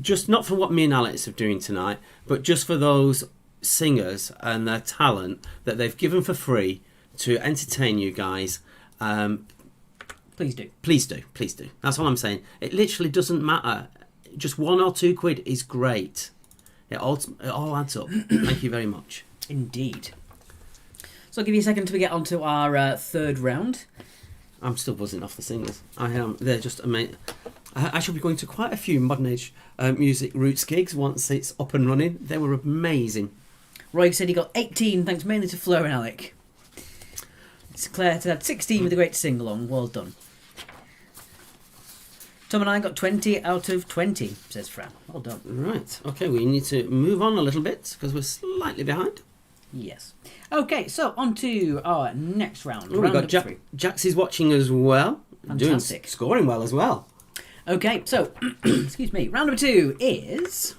B: just not for what me and Alex are doing tonight, but just for those singers and their talent that they've given for free to entertain you guys,
A: please do.
B: Please do. Please do. That's all I'm saying. It literally doesn't matter. Just £1 or £2 is great. It all adds up. Thank you very much.
A: Indeed. So I'll give you a second to get onto our third round.
B: I'm still buzzing off the singers. I am. They're just amazing. I shall be going to quite a few modern age music roots gigs once it's up and running. They were amazing.
A: Roy said he got 18, thanks mainly to Fleur and Alec. Claire had 16 with a great sing-along. Well done. Tom and I got 20 out of 20, says Fran. Well done.
B: Right. Okay, we need to move on a little bit because we're slightly behind.
A: Yes. Okay, so on to our next round.
B: We've got Jax is watching as well.
A: Fantastic.
B: Scoring well as well.
A: Okay, so, excuse me, round number 2 is...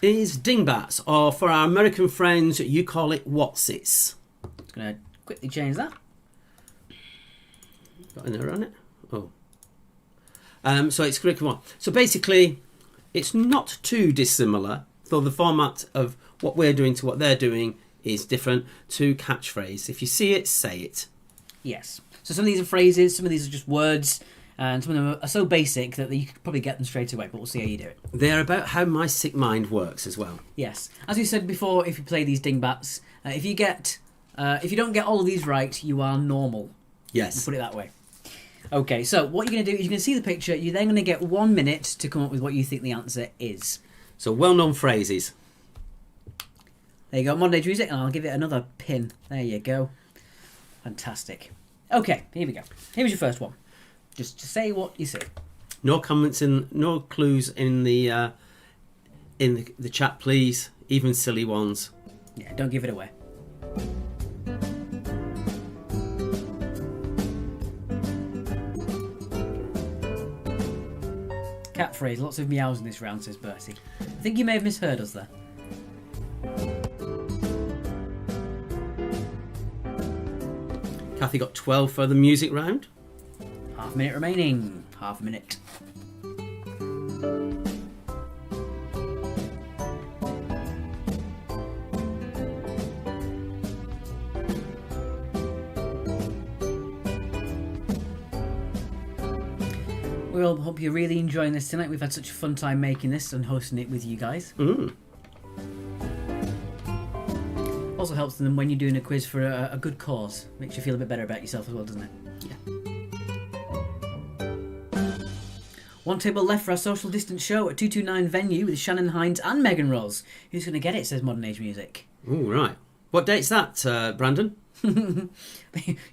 B: Is Dingbats, or for our American friends, you call it Whatsits.
A: Just going to quickly change that.
B: Got an error on it? Oh. So it's correct one. So basically, it's not too dissimilar, though the format of what we're doing to what they're doing is different to catchphrase. If you see it, say it.
A: Yes. So some of these are phrases, some of these are just words, and some of them are so basic that you could probably get them straight away, but we'll see how you do it.
B: They're about how my sick mind works as well.
A: Yes. As we said before, if you play these dingbats, if you don't get all of these right, you are normal.
B: Yes.
A: We'll put it that way. Okay, so what you're going to do is you're going to see the picture, you're then going to get 1 minute to come up with what you think the answer is.
B: So well-known phrases.
A: There you go, modern age music, and I'll give it another pin. There you go. Fantastic. Okay, here we go. Here's your first one. Just say what you see.
B: No comments no clues in the chat, please. Even silly ones.
A: Yeah, don't give it away. Cat phrase. Lots of meows in this round, says Bertie. I think you may have misheard us there.
B: Kathy got 12 for the music round.
A: Half a minute remaining. Half a minute. We all hope you're really enjoying this tonight. We've had such a fun time making this and hosting it with you guys. Also helps them when you're doing a quiz for a good cause. Makes you feel a bit better about yourself as well, doesn't it? Yeah. One table left for our social distance show at 229 venue with Shannon Hines and Megan Rose. Who's going to get it, says Modern Age Music.
B: Oh, right. What date's that, Brandon?
A: You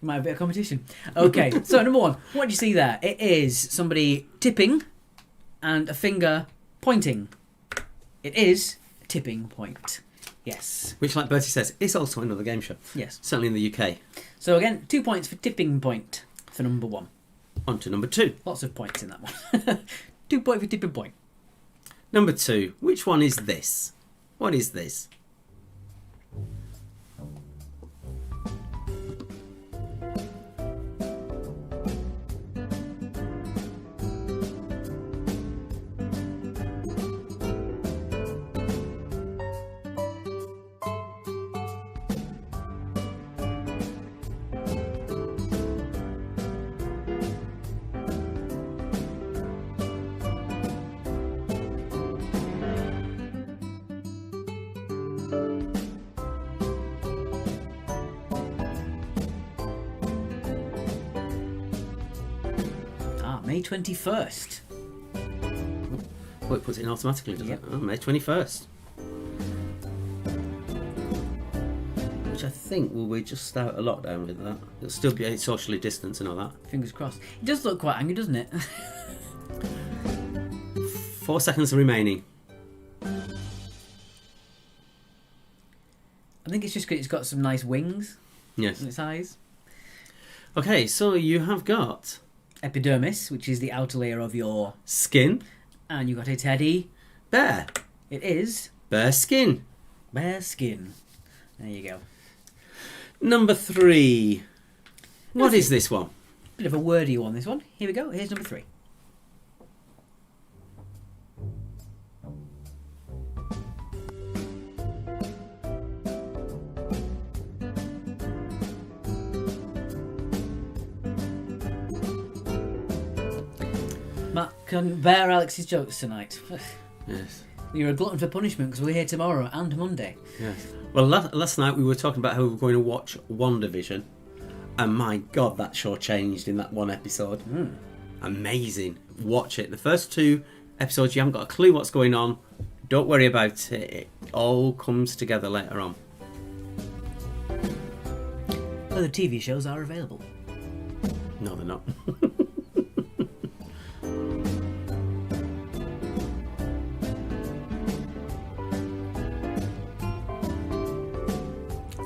A: might have a bit of competition. Okay, so number one, what do you see there? It is somebody tipping and a finger pointing. It is a tipping point. Yes.
B: Which, like Bertie says, is also another game show.
A: Yes.
B: Certainly in the UK.
A: So again, 2 points for tipping point for number one.
B: On to number 2.
A: Lots of points in that one. 2 points for tipping point.
B: Number 2. Which one is this? What is this?
A: May 21st.
B: Well, it puts it in automatically, doesn't
A: Yep.
B: it? Oh, May 21st. Which I think will be just out of lockdown with that. It'll still be socially distanced and all that.
A: Fingers crossed. It does look quite angry, doesn't it?
B: 4 seconds remaining.
A: I think it's just because it's got some nice wings
B: Yes.
A: in its eyes.
B: Okay, so you have got
A: Epidermis, which is the outer layer of your...
B: skin,
A: And you got a teddy.
B: bear,
A: It is
B: bear skin.
A: bare skin. There you go.
B: Number 3. What is this one?
A: Bit of a wordy one, this one. Here we go. Here's number 3. Matt couldn't bear Alex's jokes tonight.
B: Yes.
A: You're a glutton for punishment because we're here tomorrow and Monday.
B: Yes. Well, last night we were talking about how we were going to watch WandaVision, and my God, that show changed in that one episode. Amazing. Watch it. The first 2 episodes, you haven't got a clue what's going on. Don't worry about it. It all comes together later on.
A: Other TV shows are available.
B: No, they're not.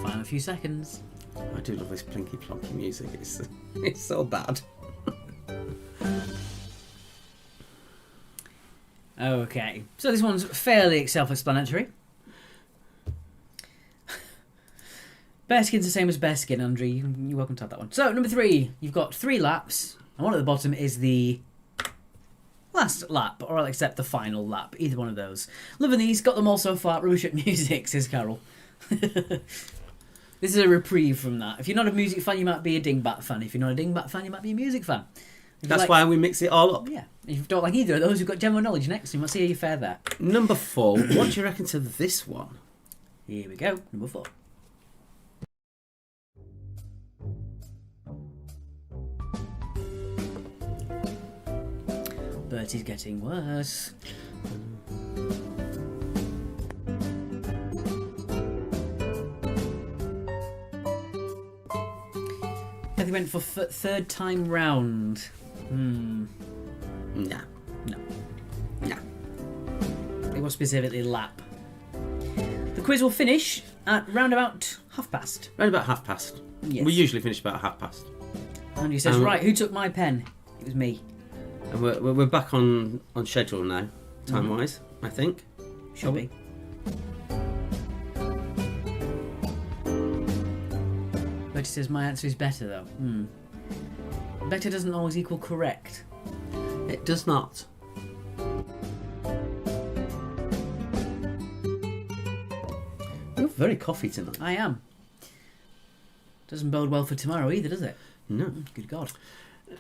A: Final few seconds.
B: I do love this plinky plonky music. It's so bad.
A: Okay, so this one's fairly self-explanatory. Bearskin's the same as bearskin, Andre. You're welcome to have that one. So, number 3, you've got 3 laps, and one at the bottom is the last lap, or I'll accept the final lap. Either one of those. Loving these, got them all so far. Rubbish at music, says Carol. This is a reprieve from that. If you're not a music fan, you might be a dingbat fan. If you're not a dingbat fan, you might be a music fan.
B: That's why we mix it all up.
A: Yeah. If you don't like either of those, you've got general knowledge next, and we'll see how you fare there.
B: Number 4. What do you reckon to this one?
A: Here we go. Number 4. Bertie's getting worse. Kathy went for third time round.
B: Nah.
A: No.
B: Nah.
A: It was specifically lap. The quiz will finish at round about past.
B: Round about past.
A: Yes.
B: We usually finish about past.
A: Andrew says, right, who took my pen? It was me.
B: And we're back on schedule now, time-wise, I think.
A: Should be. Bertie says my answer is better though. Better doesn't always equal correct.
B: It does not. You're very coffee tonight.
A: I am. Doesn't bode well for tomorrow either, does it?
B: No.
A: Good God.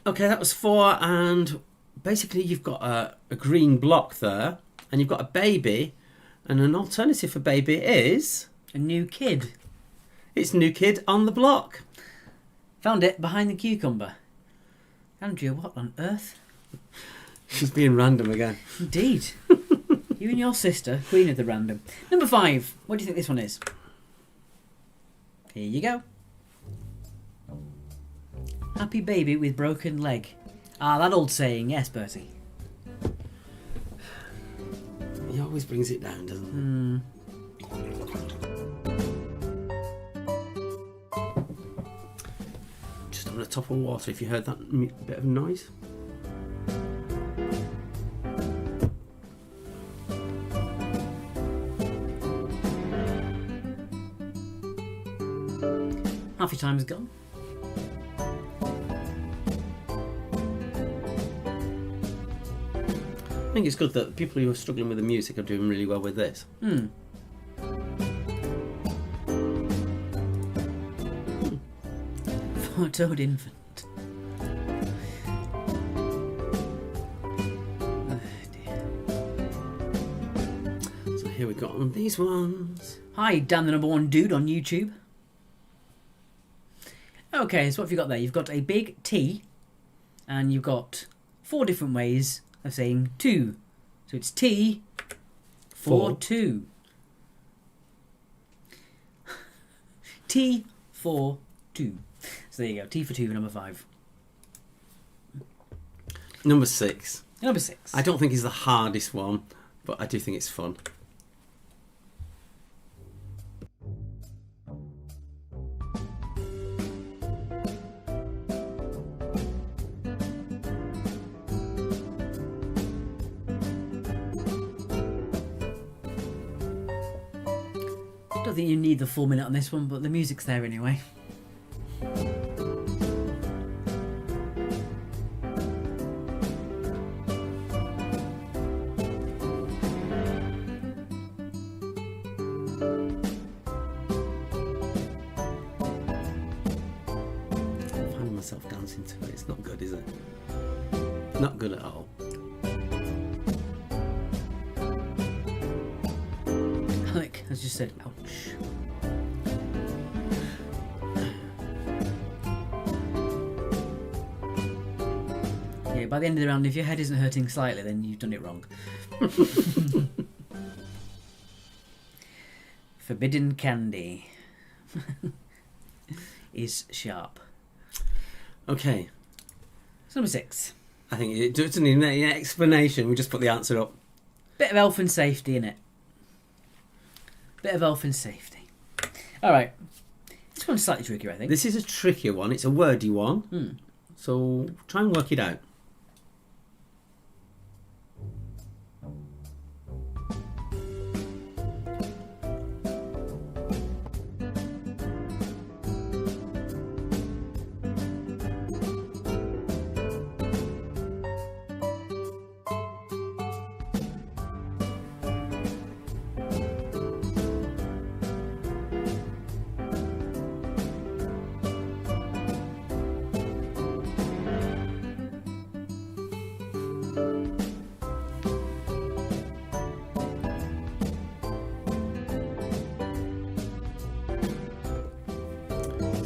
B: Okay, that was 4, and basically you've got a green block there, and you've got a baby, and an alternative for baby is...
A: A new kid.
B: It's new kid on the block.
A: Found it behind the cucumber. Andrea, what on earth?
B: She's being random again.
A: Indeed. You and your sister, queen of the random. Number 5. What do you think this one is? Here you go. Happy baby with broken leg. Ah, that old saying. Yes, Bertie.
B: He always brings it down, doesn't he? Just on the top of water, if you heard that bit of noise.
A: Half your time is gone.
B: I think it's good that people who are struggling with the music are doing really well with this.
A: Four-toed infant. Oh dear.
B: So here we got on these ones.
A: Hi, Dan the number 1 dude on YouTube. Okay, so what have you got there? You've got a big T, and you've got 4 different ways of saying 2. So it's T for 2. T for 2. So there you go. T for 2 for number 5.
B: Number 6.
A: Number 6.
B: I don't think it's the hardest one, but I do think it's fun.
A: I don't think you need the full minute on this one, but the music's there anyway.
B: I'm finding myself dancing to it. It's not good, is it? Not good at all.
A: Alec has just said, ouch. Yeah, by the end of the round, if your head isn't hurting slightly, then you've done it wrong. Forbidden candy is sharp.
B: Okay.
A: So number 6.
B: I think it doesn't need any explanation. We just put the answer up.
A: Bit of elf and safety in it. Bit of elf and safety. Alright. This one's slightly trickier, I think.
B: This is a trickier one. It's a wordy one. So try and work it out.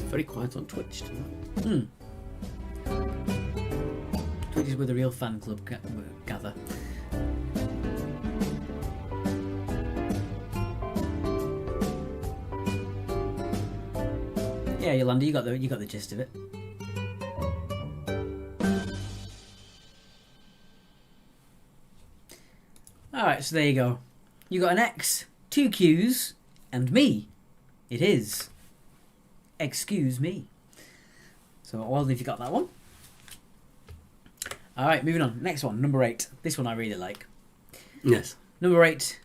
B: Very quiet on Twitch tonight.
A: Twitch is where the real fan club gather. Yeah, Yolanda, you got the gist of it. Alright, so there you go. You got an X, 2 Q's, and me. It is. Excuse me. So, well, if you got that one. Alright, moving on. Next one, number 8. This one I really like.
B: Yes.
A: Number 8.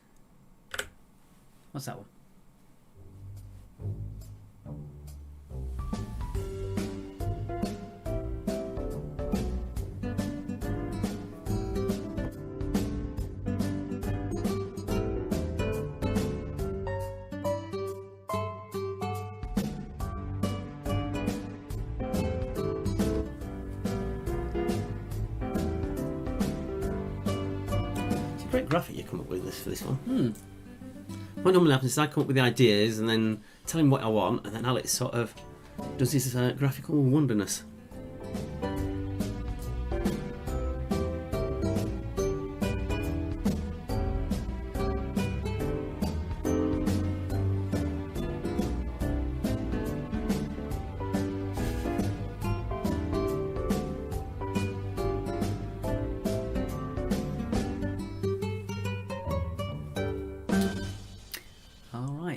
A: What's that one?
B: graphic you come up with for this one. What normally happens is I come up with the ideas and then tell him what I want, and then Alex sort of does his graphical wonderness.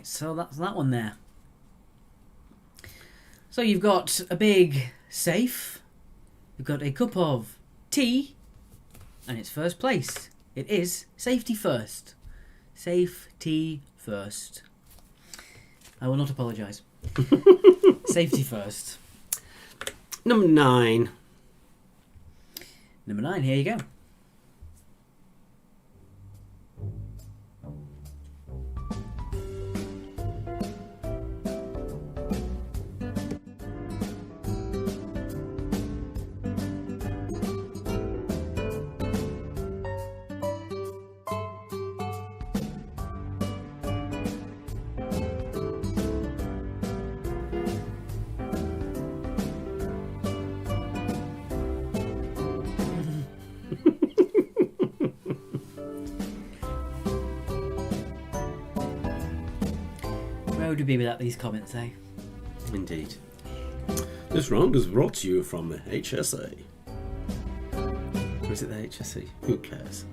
A: So that's that one there. So you've got a big safe, you've got a cup of tea, and it's first place. It is safety first. Safety first. I will not apologise. Safety first.
B: Number 9.
A: Number 9, here you go. Where would we be without these comments, eh?
B: Indeed. This round is brought to you from the HSA. Or is it the HSE? Who cares?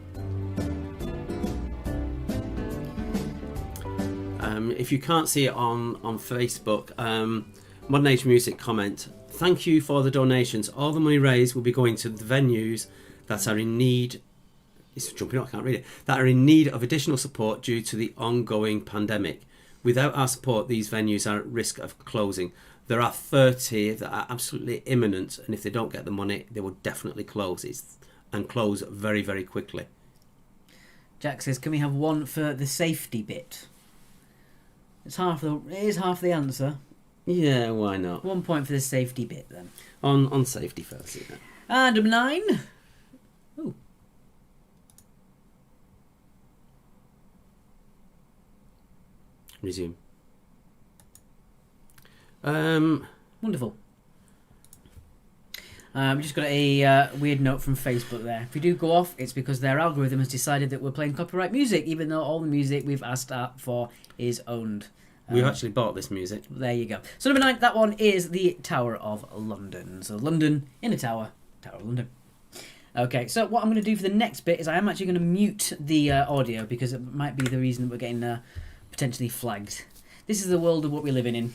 B: If you can't see it on Facebook, Modern Age Music comment, thank you for the donations. All the money raised will be going to the venues that are in need. It's jumping up, I can't read it. That are in need of additional support due to the ongoing pandemic. Without our support, these venues are at risk of closing. There are 30 that are absolutely imminent, and if they don't get the money, they will definitely close. And close very, very quickly.
A: Jack says, can we have one for the safety bit? It is half the answer.
B: Yeah, why not?
A: 1 point for the safety bit then.
B: On safety first, yeah.
A: And number 9. Ooh.
B: Resume.
A: Wonderful. We just got a weird note from Facebook there. If we do go off, it's because their algorithm has decided that we're playing copyright music, even though all the music we've asked for is owned.
B: We've actually bought this music.
A: There you go. So number 9, that one is the Tower of London. So London in a tower, Tower of London. Okay, so what I'm going to do for the next bit is I am actually going to mute the audio because it might be the reason that we're getting potentially flagged. This is the world of what we're living in.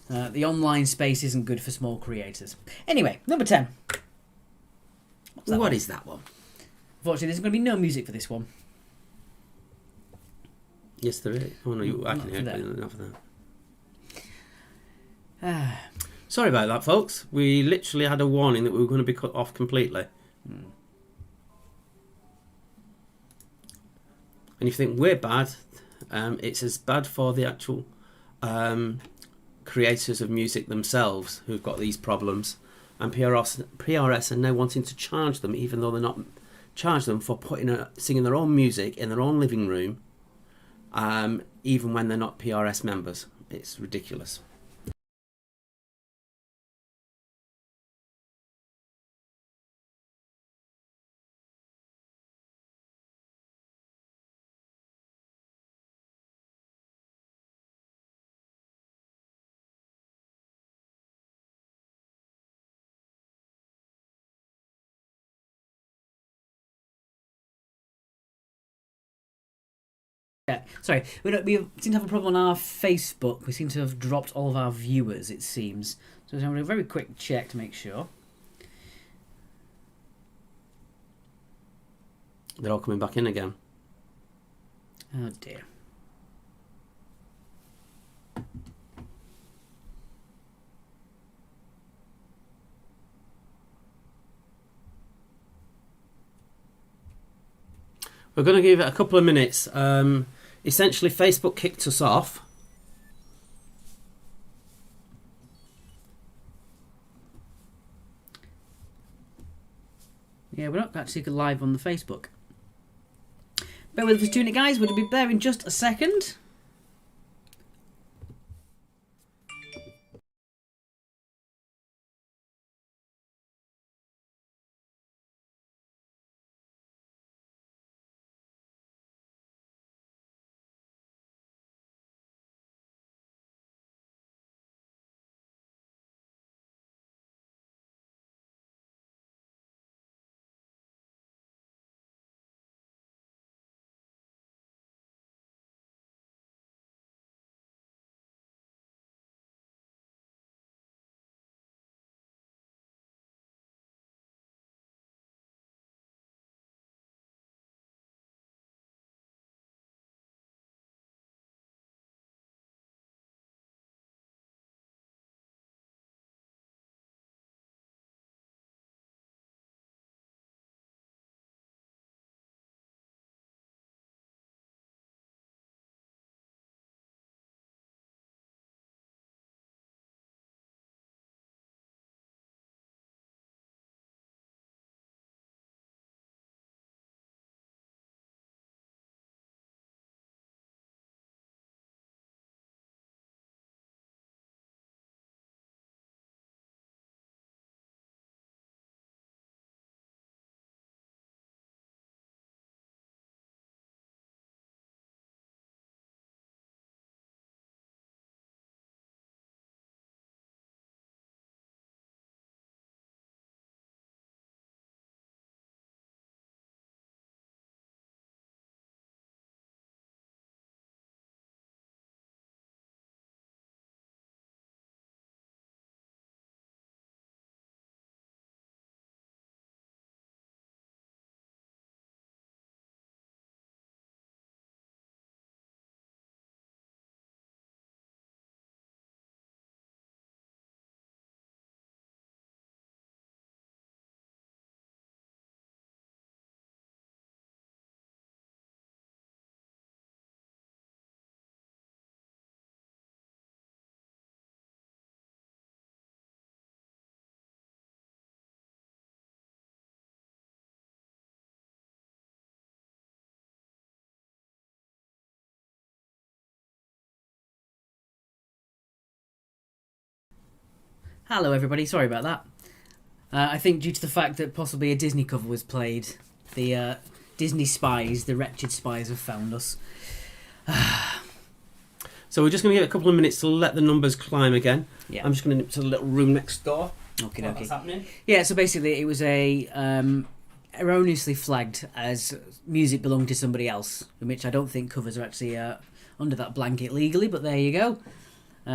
A: The online space isn't good for small creators. Anyway, number 10.
B: What is that one?
A: Unfortunately, there's going to be no music for this one.
B: Yes, there is. Oh no, I can hear
A: that.
B: enough of that. Sorry about that, folks. We literally had a warning that we were going to be cut off completely. And if you think we're bad, it's as bad for the actual creators of music themselves who've got these problems. And PRS are now wanting to charge them, even though they're not charge them for singing their own music in their own living room, even when they're not PRS members. It's ridiculous.
A: Yeah, sorry, we seem to have a problem on our Facebook. We seem to have dropped all of our viewers, it seems. So I'm going to have a very quick check to make sure.
B: They're all coming back in again.
A: Oh dear.
B: We're going to give it a couple of minutes. Essentially, Facebook kicked us off.
A: Yeah, we're not actually live on the Facebook. Bear with us for 2 minutes, guys. We'll be there in just a second. Hello, everybody. Sorry about that. I think due to the fact that possibly a Disney cover was played, the Disney spies, the wretched spies, have found us.
B: So we're just going to give it a couple of minutes to let the numbers climb again.
A: Yeah.
B: I'm just going to nip to the little room next door.
A: Okay,
B: What's happening?
A: Yeah, so basically it was a erroneously flagged as music belonged to somebody else, in which I don't think covers are actually under that blanket legally, but there you go.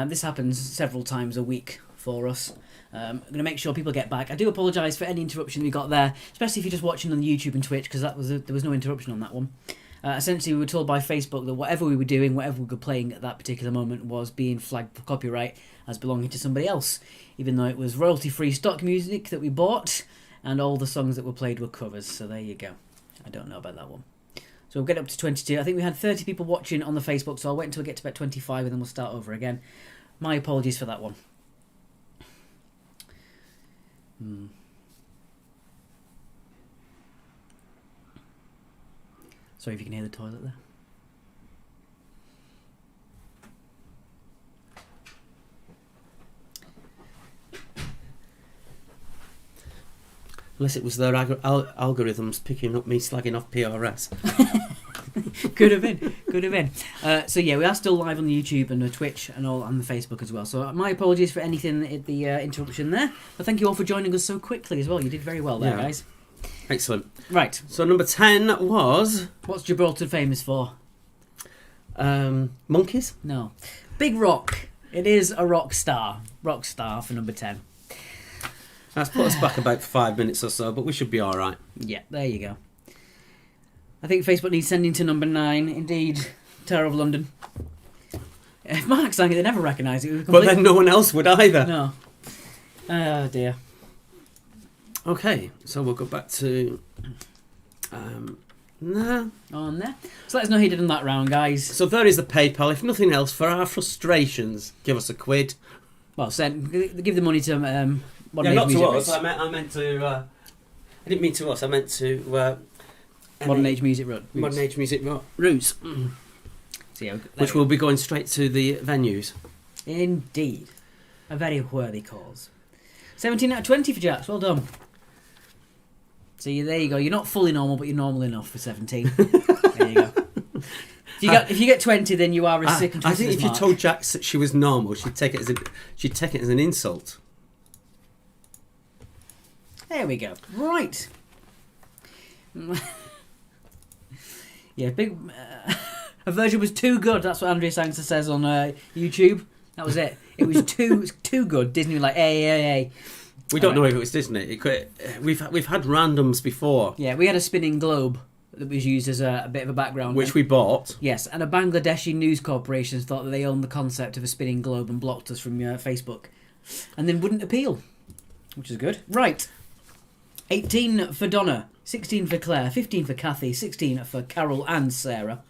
A: This happens several times a week for us. I'm going to make sure people get back. I do apologise for any interruption we got there, especially if you're just watching on YouTube and Twitch, because there was no interruption on that one. Essentially, we were told by Facebook that whatever we were doing, whatever we were playing at that particular moment, was being flagged for copyright as belonging to somebody else, even though it was royalty-free stock music that we bought, and all the songs that were played were covers. So there you go. I don't know about that one. So we'll get up to 22. I think we had 30 people watching on the Facebook, so I'll wait until we get to about 25 and then we'll start over again. My apologies for that one. Sorry if you can hear the toilet there.
B: Unless it was their algorithms picking up me slagging off PRS.
A: Could have been. So yeah, we are still live on the YouTube and the Twitch and all on the Facebook as well. So my apologies for anything at the interruption there. But thank you all for joining us so quickly as well. You did very well there, guys.
B: Excellent.
A: Right.
B: So number 10 was...
A: What's Gibraltar famous for?
B: Monkeys?
A: No. Big Rock. It is a rock star. Rock star for number 10.
B: That's put us back about 5 minutes or so, but we should be all right.
A: Yeah, there you go. I think Facebook needs sending to number 9. Indeed, Tower of London. If Mark sang it, they'd never recognise it.
B: But then no one else would either.
A: No. Oh dear.
B: Okay, so we'll go back to... no.
A: On there. So let us know how you did on that round, guys.
B: So there is the PayPal. If nothing else, for our frustrations, give us a quid.
A: Well, give the money to...
B: not to us. I meant to... I didn't mean to us. I meant to...
A: Modern Age Music Roots.
B: Modern Age Music Roots.
A: So, yeah,
B: Which will be going straight to the venues.
A: Indeed. A very worthy cause. 17 out of 20 for Jax. Well done. So there you go. You're not fully normal, but you're normal enough for 17. There you go. If you get 20, then you are as sick and
B: I
A: twisted
B: think
A: as
B: if you
A: Mark.
B: told Jax that she was normal, she'd take it as an insult.
A: There we go. Right. Yeah, big. A version was too good. That's what Andrea Sangster says on YouTube. That was it. It was too good. Disney were like, hey.
B: We don't know if it was Disney. We've had randoms before.
A: Yeah, we had a spinning globe that was used as a bit of a background.
B: Which we bought.
A: Yes, and a Bangladeshi news corporation thought that they owned the concept of a spinning globe and blocked us from Facebook. And then wouldn't appeal, which is good. Right. 18 for Donna, 16 for Claire, 15 for Kathy, 16 for Carol and Sarah.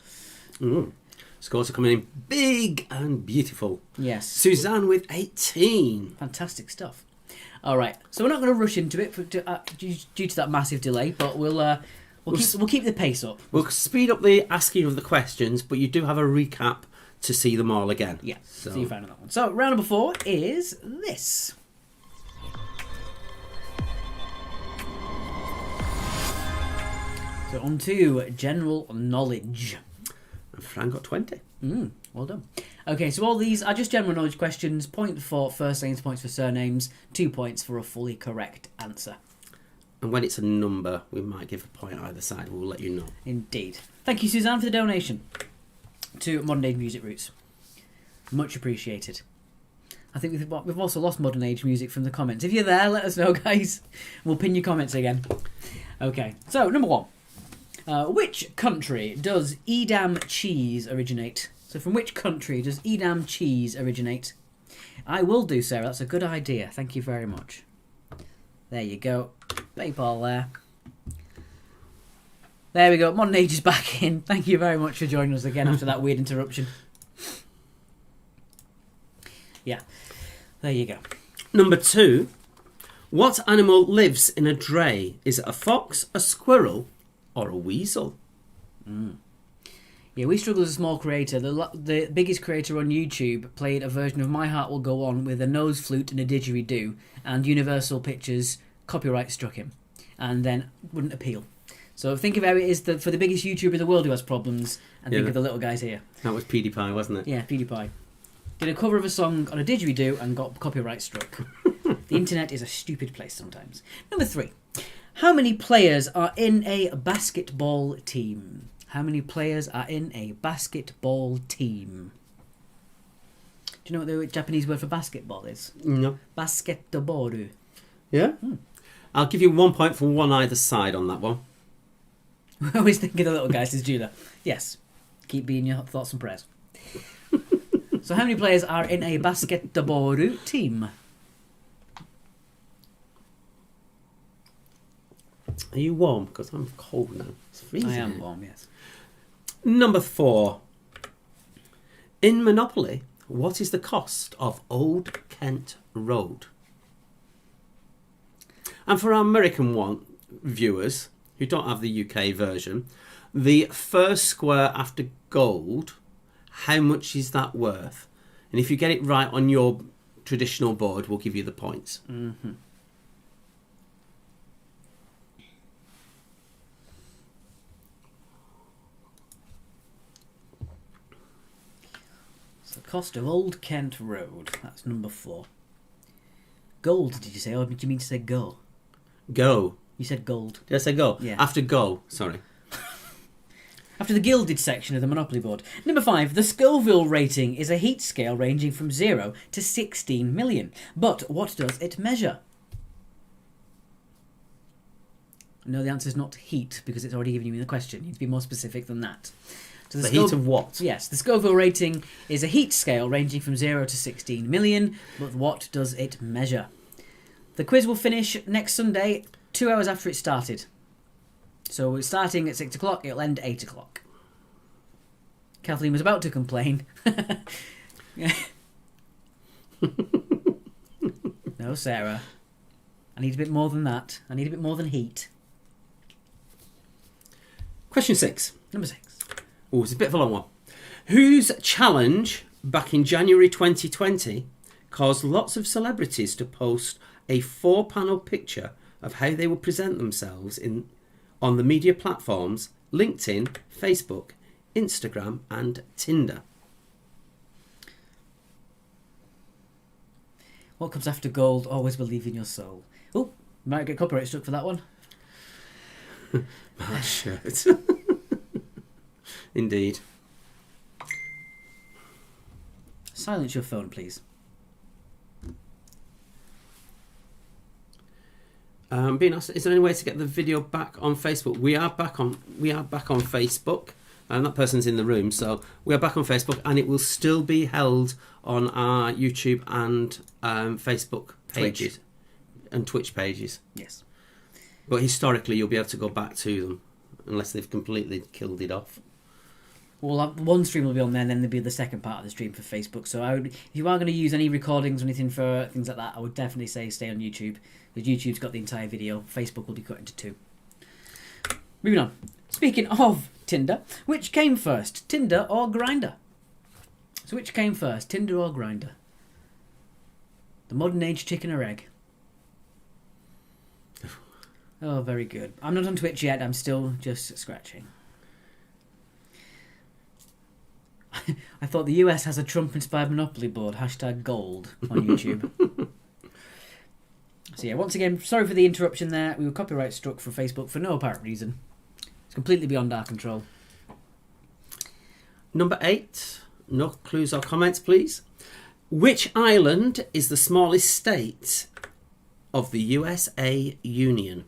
B: Scores are coming in big and beautiful.
A: Yes.
B: Suzanne with 18.
A: Fantastic stuff. All right, so we're not going to rush into it due to that massive delay, but we'll keep the pace up.
B: We'll speed up the asking of the questions, but you do have a recap to see them all again.
A: Yeah, so you found that one. So round number 4 is this. So on to general knowledge.
B: And Fran got 20.
A: Well done. Okay, so all these are just general knowledge questions. Point for first names, points for surnames, 2 points for a fully correct answer.
B: And when it's a number, we might give a point either side. We'll let you know.
A: Indeed. Thank you, Suzanne, for the donation to Modern Age Music Roots. Much appreciated. I think we've also lost Modern Age Music from the comments. If you're there, let us know, guys. We'll pin your comments again. Okay, so number 1. Which country does Edam cheese originate? So from which country does Edam cheese originate? I will do, Sarah. That's a good idea. Thank you very much. There you go. PayPal there. There we go. Modern Age is back in. Thank you very much for joining us again after that weird interruption. Yeah. There you go.
B: Number 2. What animal lives in a dray? Is it a fox, a squirrel, or a weasel?
A: Yeah, we struggle as a small creator. The biggest creator on YouTube played a version of My Heart Will Go On with a nose flute and a didgeridoo, and Universal Pictures copyright struck him, and then wouldn't appeal. So think of how it is for the biggest YouTuber in the world who has problems, and think of the little guys here.
B: That was PewDiePie, wasn't it?
A: Yeah, PewDiePie. Did a cover of a song on a didgeridoo and got copyright struck. The internet is a stupid place sometimes. Number 3. How many players are in a basketball team? How many players are in a basketball team? Do you know what the Japanese word for basketball is?
B: No.
A: Basketboru.
B: Yeah? I'll give you 1 point for one either side on that one.
A: I always think of the little guys as Judah. Yes. Keep being your thoughts and prayers. So how many players are in a basketboru team?
B: Are you warm? Because I'm cold now. It's freezing.
A: I am warm, yes.
B: Number 4. In Monopoly, what is the cost of Old Kent Road? And for our American viewers who don't have the UK version, the first square after gold, how much is that worth? And if you get it right on your traditional board, we'll give you the points.
A: Mm-hmm. So the cost of Old Kent Road. That's number 4. Gold, did you say? Or did you mean to say go?
B: Go.
A: You said gold.
B: Did I say go?
A: Yeah.
B: After go, sorry.
A: After the gilded section of the Monopoly board. Number 5. The Scoville rating is a heat scale ranging from 0 to 16 million. But what does it measure? No, the answer is not heat, because it's already given you the question. You need to be more specific than that. So
B: The heat of what?
A: Yes, the Scoville rating is a heat scale ranging from 0 to 16 million. But what does it measure? The quiz will finish next Sunday, 2 hours after it started. So we're starting at 6 o'clock, it'll end at 8 o'clock. Kathleen was about to complain. No, Sarah. I need a bit more than that. I need a bit more than heat.
B: Question 6.
A: Number 6.
B: Oh, it's a bit of a long one. Whose challenge back in January 2020 caused lots of celebrities to post a 4-panel picture of how they would present themselves on the media platforms LinkedIn, Facebook, Instagram and Tinder?
A: What comes after gold? Always believe in your soul. Oh, might get copyright struck for that one.
B: My shirt. Indeed.
A: Silence your phone, please.
B: Being asked, is there any way to get the video back on Facebook? We are back on Facebook, and that person's in the room, so we are back on Facebook, and it will still be held on our YouTube and Facebook pages.
A: Twitch.
B: And Twitch pages.
A: Yes.
B: But historically, you'll be able to go back to them unless they've completely killed it off.
A: Well, one stream will be on there, and then there'll be the second part of the stream for Facebook. So if you are going to use any recordings or anything for things like that, I would definitely say stay on YouTube, because YouTube's got the entire video. Facebook will be cut into 2. Moving on. Speaking of Tinder, which came first, Tinder or Grindr? So which came first, Tinder or Grindr? The modern age chicken or egg? Oh, very good. I'm not on Twitch yet. I'm still just scratching. I thought the US has a Trump-inspired Monopoly board, #gold, on YouTube. So yeah, once again, sorry for the interruption there. We were copyright struck from Facebook for no apparent reason. It's completely beyond our control.
B: Number 8. No clues or comments, please. Which island is the smallest state of the USA Union?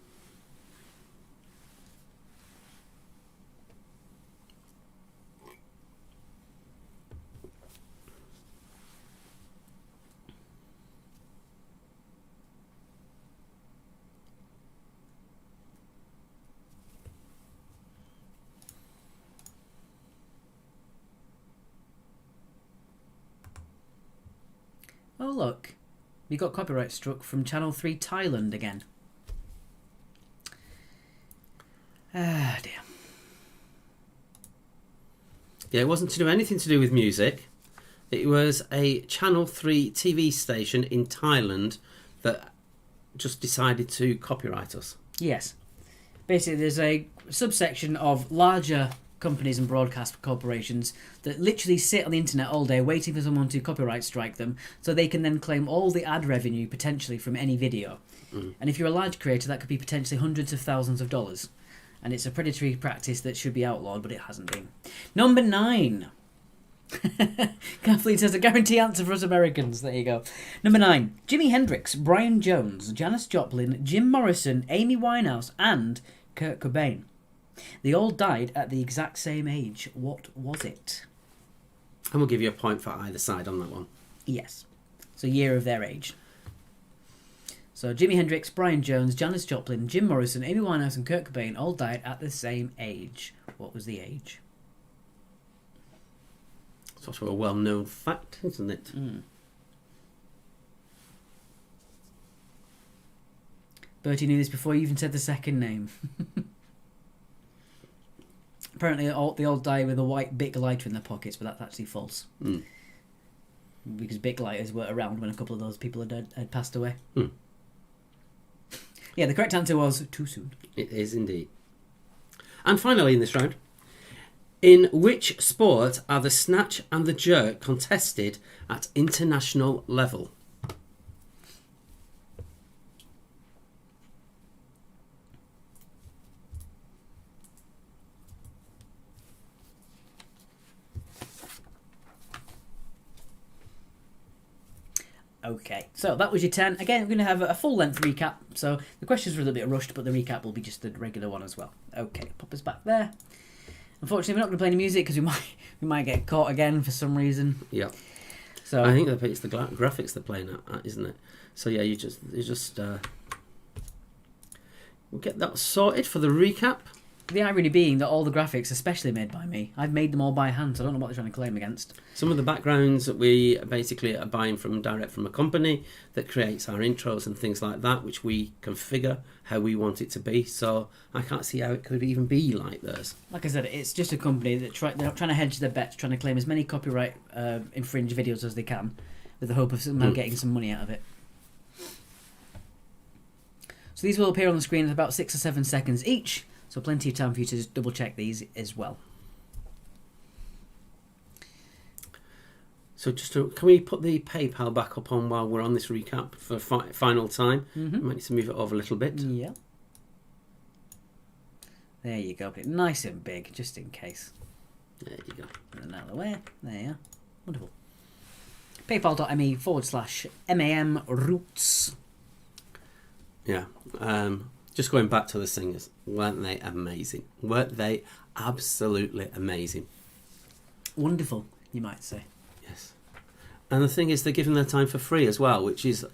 A: Oh look, we got copyright struck from Channel 3 Thailand again. Ah dear.
B: Yeah, it wasn't to do anything to do with music. It was a Channel 3 TV station in Thailand that just decided to copyright us.
A: Yes. Basically, there's a subsection of larger companies and broadcast corporations that literally sit on the internet all day waiting for someone to copyright strike them, so they can then claim all the ad revenue potentially from any video. And if you're a large creator, that could be potentially hundreds of thousands of dollars. And it's a predatory practice that should be outlawed, but it hasn't been. Number 9. Kathleen says a guarantee answer for us Americans. There you go. Number 9. Jimi Hendrix, Brian Jones, Janis Joplin, Jim Morrison, Amy Winehouse and Kurt Cobain. They all died at the exact same age. What was it?
B: And we'll give you a point for either side on that one.
A: Yes. So year of their age. So Jimi Hendrix, Brian Jones, Janis Joplin, Jim Morrison, Amy Winehouse and Kurt Cobain all died at the same age. What was the age?
B: It's also a well-known fact, isn't it?
A: Bertie knew this before you even said the second name. Apparently they all die with a white Bic lighter in their pockets, but that's actually false. Because Bic lighters were around when a couple of those people had passed away. Yeah, the correct answer was too soon.
B: It is indeed. And finally in this round, in which sport are the snatch and the jerk contested at international level?
A: Okay, so that was your 10. Again, we're going to have a full-length recap. So the questions were a little bit rushed, but the recap will be just the regular one as well. Okay, pop us back there. Unfortunately, we're not going to play any music because we might get caught again for some reason.
B: Yeah.
A: So
B: I think it's the graphics they're playing at, isn't it? So yeah, you just we'll get that sorted for the recap.
A: The irony being that all the graphics are specially made by me. I've made them all by hand, so I don't know what they're trying to claim against.
B: Some of the backgrounds that we basically are buying direct from a company that creates our intros and things like that, which we configure how we want it to be. So I can't see how it could even be like theirs.
A: Like I said, it's just a company that they're trying to hedge their bets, trying to claim as many copyright infringed videos as they can, with the hope of somehow getting some money out of it. So these will appear on the screen in about 6 or 7 seconds each. So plenty of time for you to just double check these as well.
B: So can we put the PayPal back up on while we're on this recap for final time?
A: Mm-hmm.
B: Might need to move it over a little bit.
A: Yeah. There you go. Put it nice and big, just in case.
B: There you go.
A: Put it out of the way. There you are. Wonderful. PayPal.me/MAM roots.
B: Yeah. Just going back to the singers, weren't they amazing? Weren't they absolutely amazing?
A: Wonderful, you might say.
B: Yes. And the thing is, they're giving their time for free as well, which is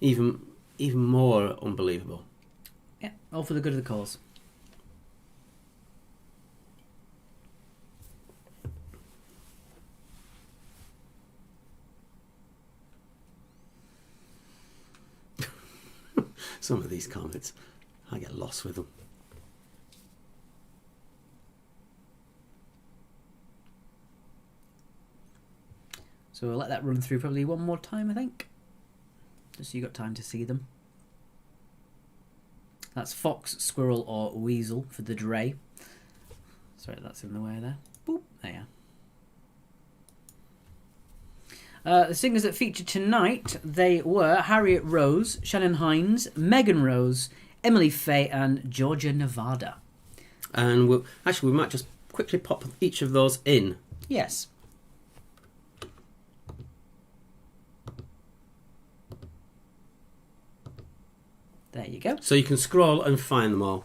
B: even more unbelievable.
A: Yeah, all for the good of the cause.
B: Some of these comments, I get lost with them.
A: So we'll let that run through probably one more time, I think. Just so you got time to see them. That's fox, squirrel, or weasel for the Dre. Sorry, that's in the way there. Boop, there you are. The singers that featured tonight, they were Harriet Rose, Shannon Hines, Megan Rose, Emily Faye, and Georgia Nevada.
B: And we might just quickly pop each of those in.
A: Yes. There you go.
B: So you can scroll and find them all.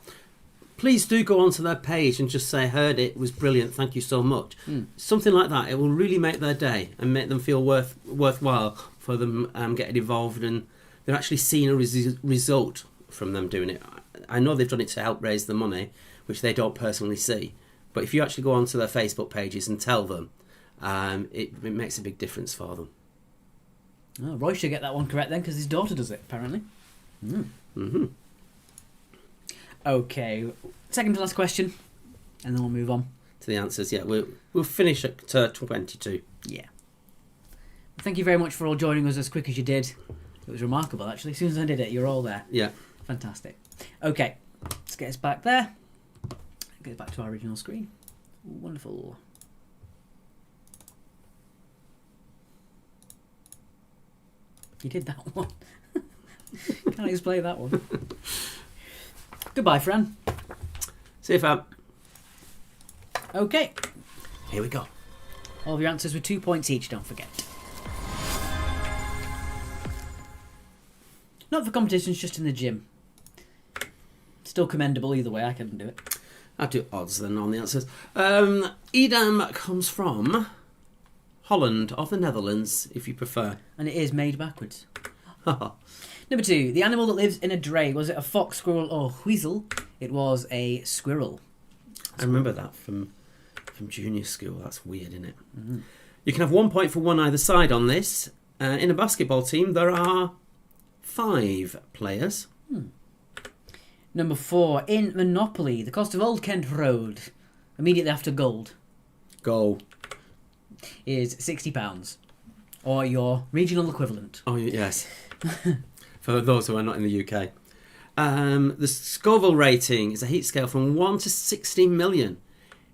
B: Please do go onto their page and just say, heard it, was brilliant, thank you so much. Something like that. It will really make their day and make them feel worthwhile for them getting involved, and they're actually seeing a result from them doing it. I know they've done it to help raise the money, which they don't personally see. But if you actually go onto their Facebook pages and tell them, it makes a big difference for them.
A: Oh, Roy should get that one correct then, because his daughter does it, apparently.
B: Mm-hmm.
A: Okay, second to last question, and then we'll move on
B: to the answers. Yeah, we'll finish at 22.
A: Yeah. Thank you very much for all joining us as quick as you did. It was remarkable, actually. As soon as I did it, you're all there.
B: Yeah.
A: Fantastic. Okay, let's get us back there. Get back to our original screen. Wonderful. You did that one. Can't explain that one. Goodbye, Fran.
B: See you, fam.
A: Okay.
B: Here we go.
A: All of your answers were 2 points each, don't forget. Not for competitions, just in the gym. Still commendable either way, I couldn't do it.
B: I'll do odds then on the answers. Edam comes from Holland or the Netherlands, if you prefer.
A: And it is made backwards. Number 2. The animal that lives in a dray. Was it a fox, squirrel, or weasel? It was a squirrel.
B: I remember that from junior school. That's weird, isn't it? Mm-hmm. You can have 1 point for one either side on this. In a basketball team, there are 5 players.
A: Number 4. In Monopoly, the cost of Old Kent Road, immediately after gold,
B: Go.
A: is £60. Or your regional equivalent.
B: Oh, yes. For those who are not in the UK. The Scoville rating is a heat scale from 1 to 60 million.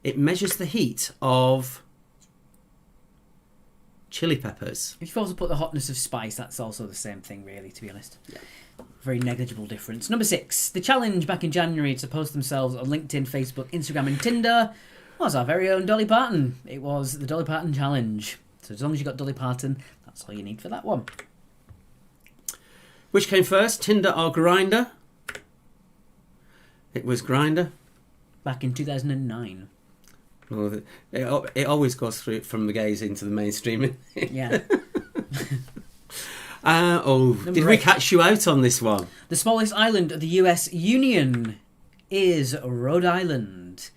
B: It measures the heat of chili peppers.
A: If you've also put the hotness of spice, that's also the same thing, really, to be honest. Yeah. Very negligible difference. Number 6. The challenge back in January to post themselves on LinkedIn, Facebook, Instagram and Tinder was our very own Dolly Parton. It was the Dolly Parton challenge. So as long as you got Dolly Parton, that's all you need for that one.
B: Which came first, Tinder or Grindr? It was Grindr.
A: Back in 2009.
B: Well, it always goes through from the gays into the mainstream.
A: Yeah.
B: Did we catch you out on this one?
A: The smallest island of the US Union is Rhode Island.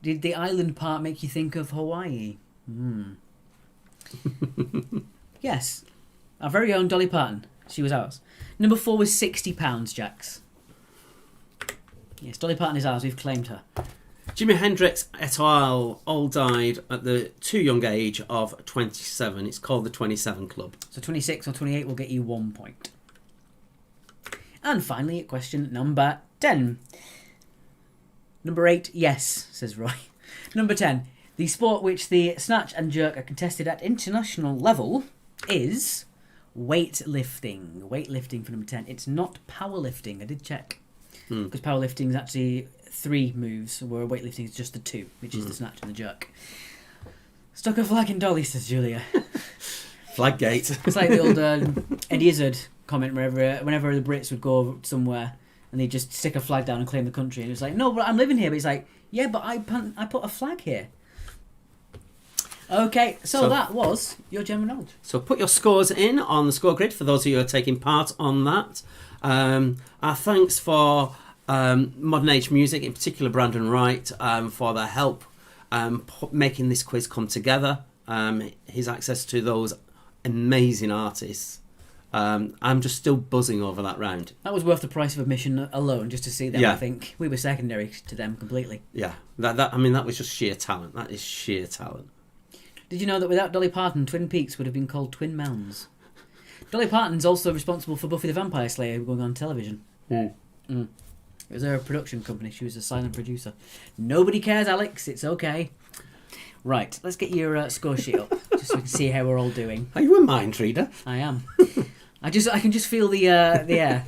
A: Did the island part make you think of Hawaii? Yes. Our very own Dolly Parton. She was ours. Number 4 was £60, Jax. Yes, Dolly Parton is ours. We've claimed her.
B: Jimi Hendrix et al. All died at the too young age of 27. It's called the 27 Club.
A: So 26 or 28 will get you 1 point. And finally, question number 10. Number 8, yes, says Roy. Number 10. The sport which the snatch and jerk are contested at international level is weightlifting. Weightlifting for number 10. It's not powerlifting. I did check. Because powerlifting is actually 3 moves, where weightlifting is just the 2, which is the snatch and the jerk. Stuck a flag in Dolly, says Julia.
B: Flaggate.
A: It's like the old Eddie Izzard comment whenever the Brits would go somewhere and they'd just stick a flag down and claim the country. And it's like, no, but I'm living here. But he's like, yeah, but I put a flag here. Okay, so that was your general knowledge.
B: So put your scores in on the score grid for those of you who are taking part on that. Our thanks for Modern Age Music, in particular Brandon Wright, for their help making this quiz come together. His access to those amazing artists. I'm just still buzzing over that round.
A: That was worth the price of admission alone, just to see them. Yeah. I think we were secondary to them completely.
B: Yeah, that was just sheer talent. That is sheer talent.
A: Did you know that without Dolly Parton, Twin Peaks would have been called Twin Mounds? Dolly Parton's also responsible for Buffy the Vampire Slayer going on television. It was her production company. She was a silent producer. Nobody cares, Alex. It's okay. Right, let's get your score sheet up, just so we can see how we're all doing.
B: Are you a mind reader?
A: I am. I can just feel the air.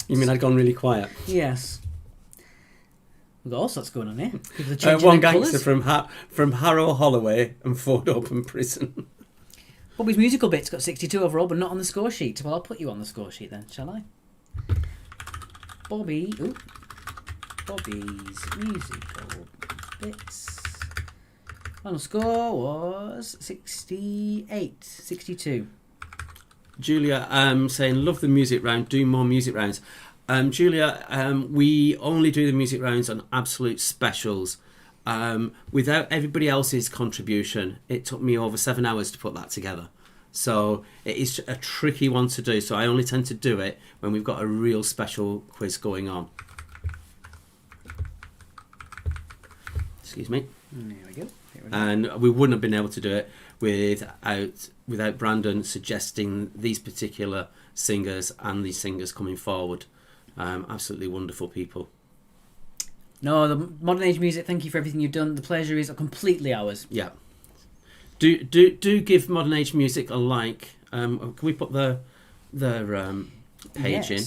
B: You mean I'd gone really quiet?
A: Yes. We've got all sorts going on here.
B: One gangster from Harrow Holloway and Ford Open Prison.
A: Bobby's musical bit's got 62 overall, but not on the score sheet. Well, I'll put you on the score sheet then, shall I? Bobby's musical bits. Final score was 62.
B: Julia saying, love the music round, do more music rounds. Julia, we only do the music rounds on absolute specials. Without everybody else's contribution, it took me over 7 hours to put that together. So it is a tricky one to do. So I only tend to do it when we've got a real special quiz going on. Excuse me.
A: There we go.
B: And we wouldn't have been able to do it without Brandon suggesting these particular singers and these singers coming forward. Absolutely wonderful people.
A: No, the Modern Age Music, thank you for everything you've done. The pleasure is completely ours.
B: Yeah. Do give Modern Age Music a like. Can we put their page in?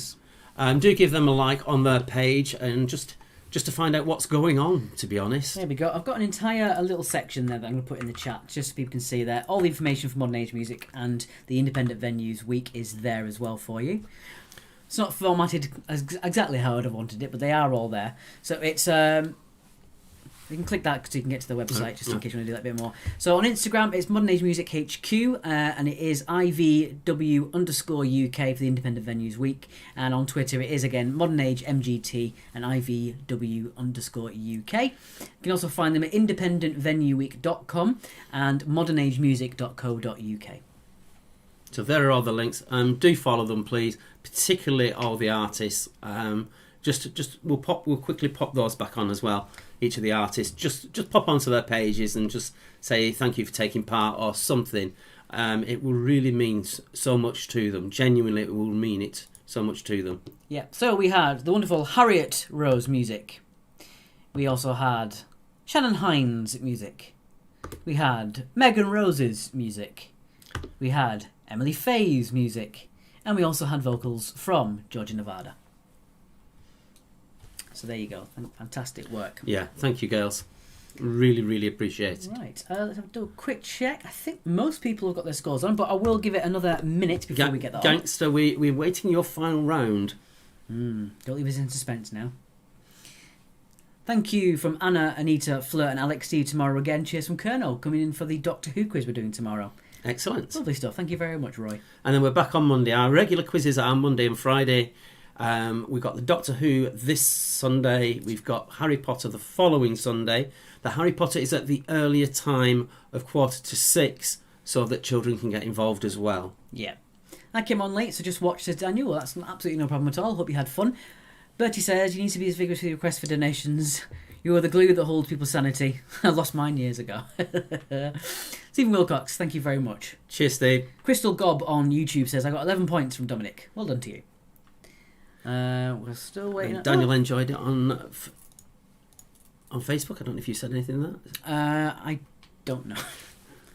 B: Do give them a like on their page and just to find out what's going on, to be honest.
A: There we go. I've got an entire little section there that I'm going to put in the chat, just so people can see there. All the information for Modern Age Music and the Independent Venues Week is there as well for you. It's not formatted exactly how I'd have wanted it, but they are all there. So it's... you can click that so you can get to the website, just in case you want to do that a bit more. So on Instagram, it's Modern Age Music HQ, and it is IVW_UK for the Independent Venues Week. And on Twitter, it is, again, Modern Age MGT and IVW_UK. You can also find them at independentvenueweek.com and modernagemusic.co.uk.
B: So there are all the links. Do follow them, please, particularly all the artists. We'll quickly pop those back on as well. Each of the artists, just pop onto their pages and just say thank you for taking part or something. It will really mean so much to them. Genuinely, it will mean it so much to them.
A: Yeah. So we had the wonderful Harriet Rose music. We also had Shannon Hines music. We had Megan Rose's music. We had Emily Faye's music, and we also had vocals from Georgia Nevada. So there you go. Fantastic work.
B: Yeah, thank you, girls. Really, really appreciate it.
A: Right, let's do a quick check. I think most people have got their scores on, but I will give it another minute before we get that on.
B: Gangster, we're waiting your final round.
A: Don't leave us in suspense now. Thank you from Anna, Anita, Fleur and Alex. See you tomorrow again. Cheers from Colonel, coming in for the Doctor Who quiz we're doing tomorrow.
B: Excellent.
A: Lovely stuff. Thank you very much, Roy.
B: And then we're back on Monday. Our regular quizzes are Monday and Friday. We've got the Doctor Who this Sunday. We've got Harry Potter the following Sunday. The Harry Potter is at the earlier time of 5:45, so that children can get involved as well.
A: Yeah. I came on late, so just watch, says Daniel. Well, that's absolutely no problem at all. Hope you had fun. Bertie says, you need to be as vigorous with your request for donations. You are the glue that holds people's sanity. I lost mine years ago. Stephen Wilcox, thank you very much.
B: Cheers, Steve.
A: Crystal Gob on YouTube says, I got 11 points from Dominic. Well done to you. We're still waiting.
B: And Daniel enjoyed it on Facebook. I don't know if you said anything to that.
A: I don't know.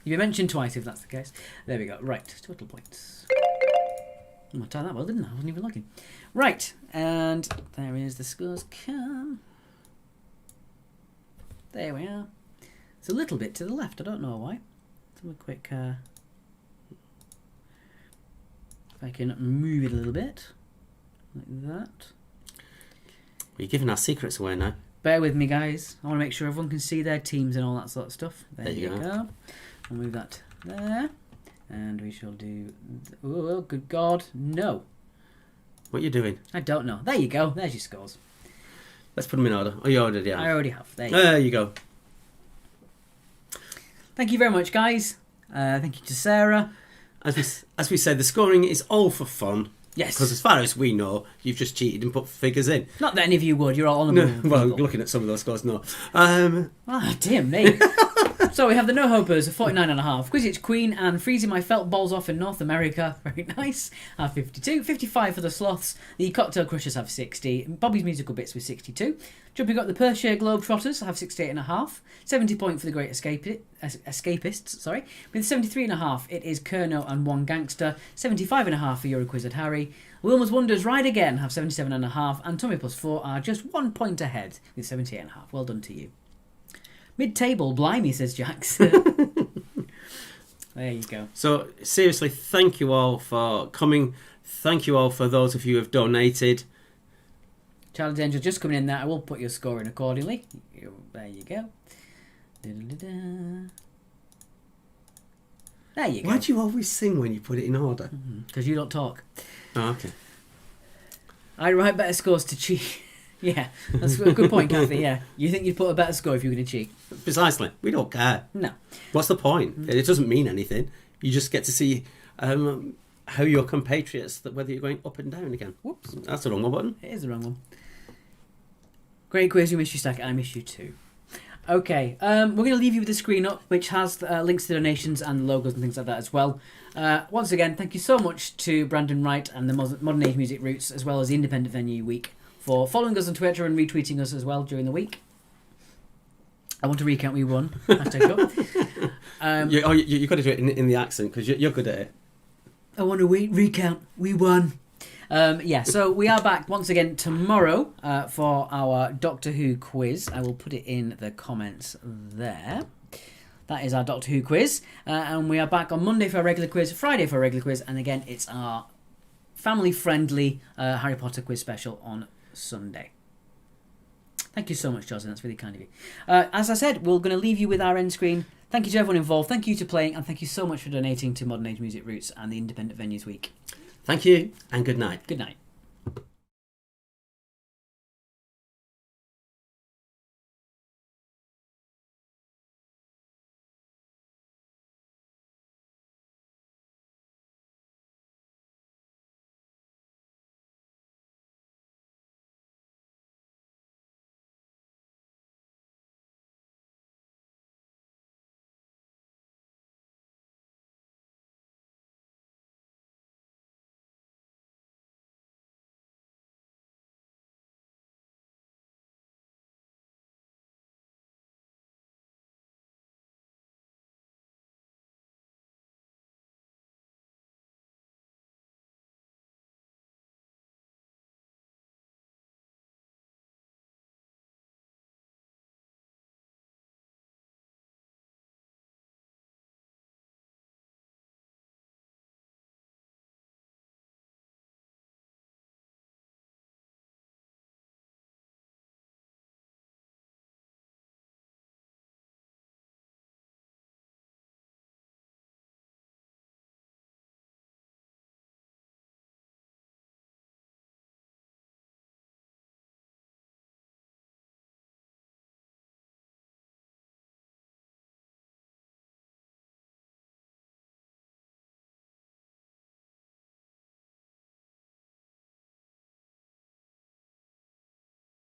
A: You've been mentioned twice if that's the case. There we go. Right, total points. I timed that well, didn't I? I wasn't even looking. Right, and there is the scores come. There we are. It's a little bit to the left. I don't know why. Let's have a quick... if I can move it a little bit. Like that.
B: You're giving our secrets away now.
A: Bear with me, guys. I want to make sure everyone can see their teams and all that sort of stuff. There you go. I'll move that there. And we shall do... Oh, good God. No.
B: What are you doing?
A: I don't know. There you go. There's your scores.
B: Let's put them in order. Oh, you already have.
A: I already have.
B: There you go.
A: Thank you very much, guys. Thank you to Sarah.
B: As we said, the scoring is all for fun.
A: Yes.
B: Because as far as we know, you've just cheated and put figures in.
A: Not that any of you would. You're all honourable.
B: No, well, looking at some of those scores, no.
A: Dear me. So we have the No Hopers of 49.5. Quidditch Queen and Freezing My Felt Balls Off in North America. Very nice. Have 52. 55 for the Sloths. The Cocktail Crushers have 60. Bobby's Musical Bits with 62. Jumping up the Perthshire Globetrotters have 68.5. 70 point for the Great Escapists. Sorry. With 73.5, it is Kerno and One Gangster. 75.5 for Your Wizard Harry. Wilma's Wonders Ride Again have 77.5. And Tommy Plus 4 are just 1 point ahead with 78.5. Well done to you. Mid-table, blimey, says Jax. There you go.
B: So, seriously, thank you all for coming. Thank you all for those of you who have donated.
A: Charlie's Angel just coming in there. I will put your score in accordingly. There you go. There you go.
B: Why do you always sing when you put it in order?
A: Because you don't talk.
B: Oh, okay.
A: I write better scores to cheat. Yeah, that's a good point, Kathy. Yeah, you think you'd put a better score if you were going to cheat?
B: Precisely. We don't care.
A: No.
B: What's the point? It doesn't mean anything. You just get to see how your compatriots, whether you're going up and down again.
A: Whoops.
B: That's the wrong one button.
A: It is the wrong one. Great quiz. You miss you, Stack. I miss you too. Okay, we're going to leave you with the screen up, which has links to donations and logos and things like that as well. Once again, thank you so much to Brandon Wright and the Modern Age Music Roots, as well as the Independent Venue Week, for following us on Twitter and retweeting us as well during the week. I want to recount we won.
B: You've got to do it in the accent, because you're good at it.
A: I want to recount we won. So we are back once again tomorrow for our Doctor Who quiz. I will put it in the comments there. That is our Doctor Who quiz. And we are back on Monday for our regular quiz, Friday for our regular quiz, and again it's our family-friendly Harry Potter quiz special on Sunday. Thank you so much, Jocelyn. That's really kind of you. As I said, we're going to leave you with our end screen. Thank you to everyone involved. Thank you to playing, and thank you so much for donating to Modern Age Music Roots and the Independent Venues Week.
B: Thank you, and good night.
A: Good night.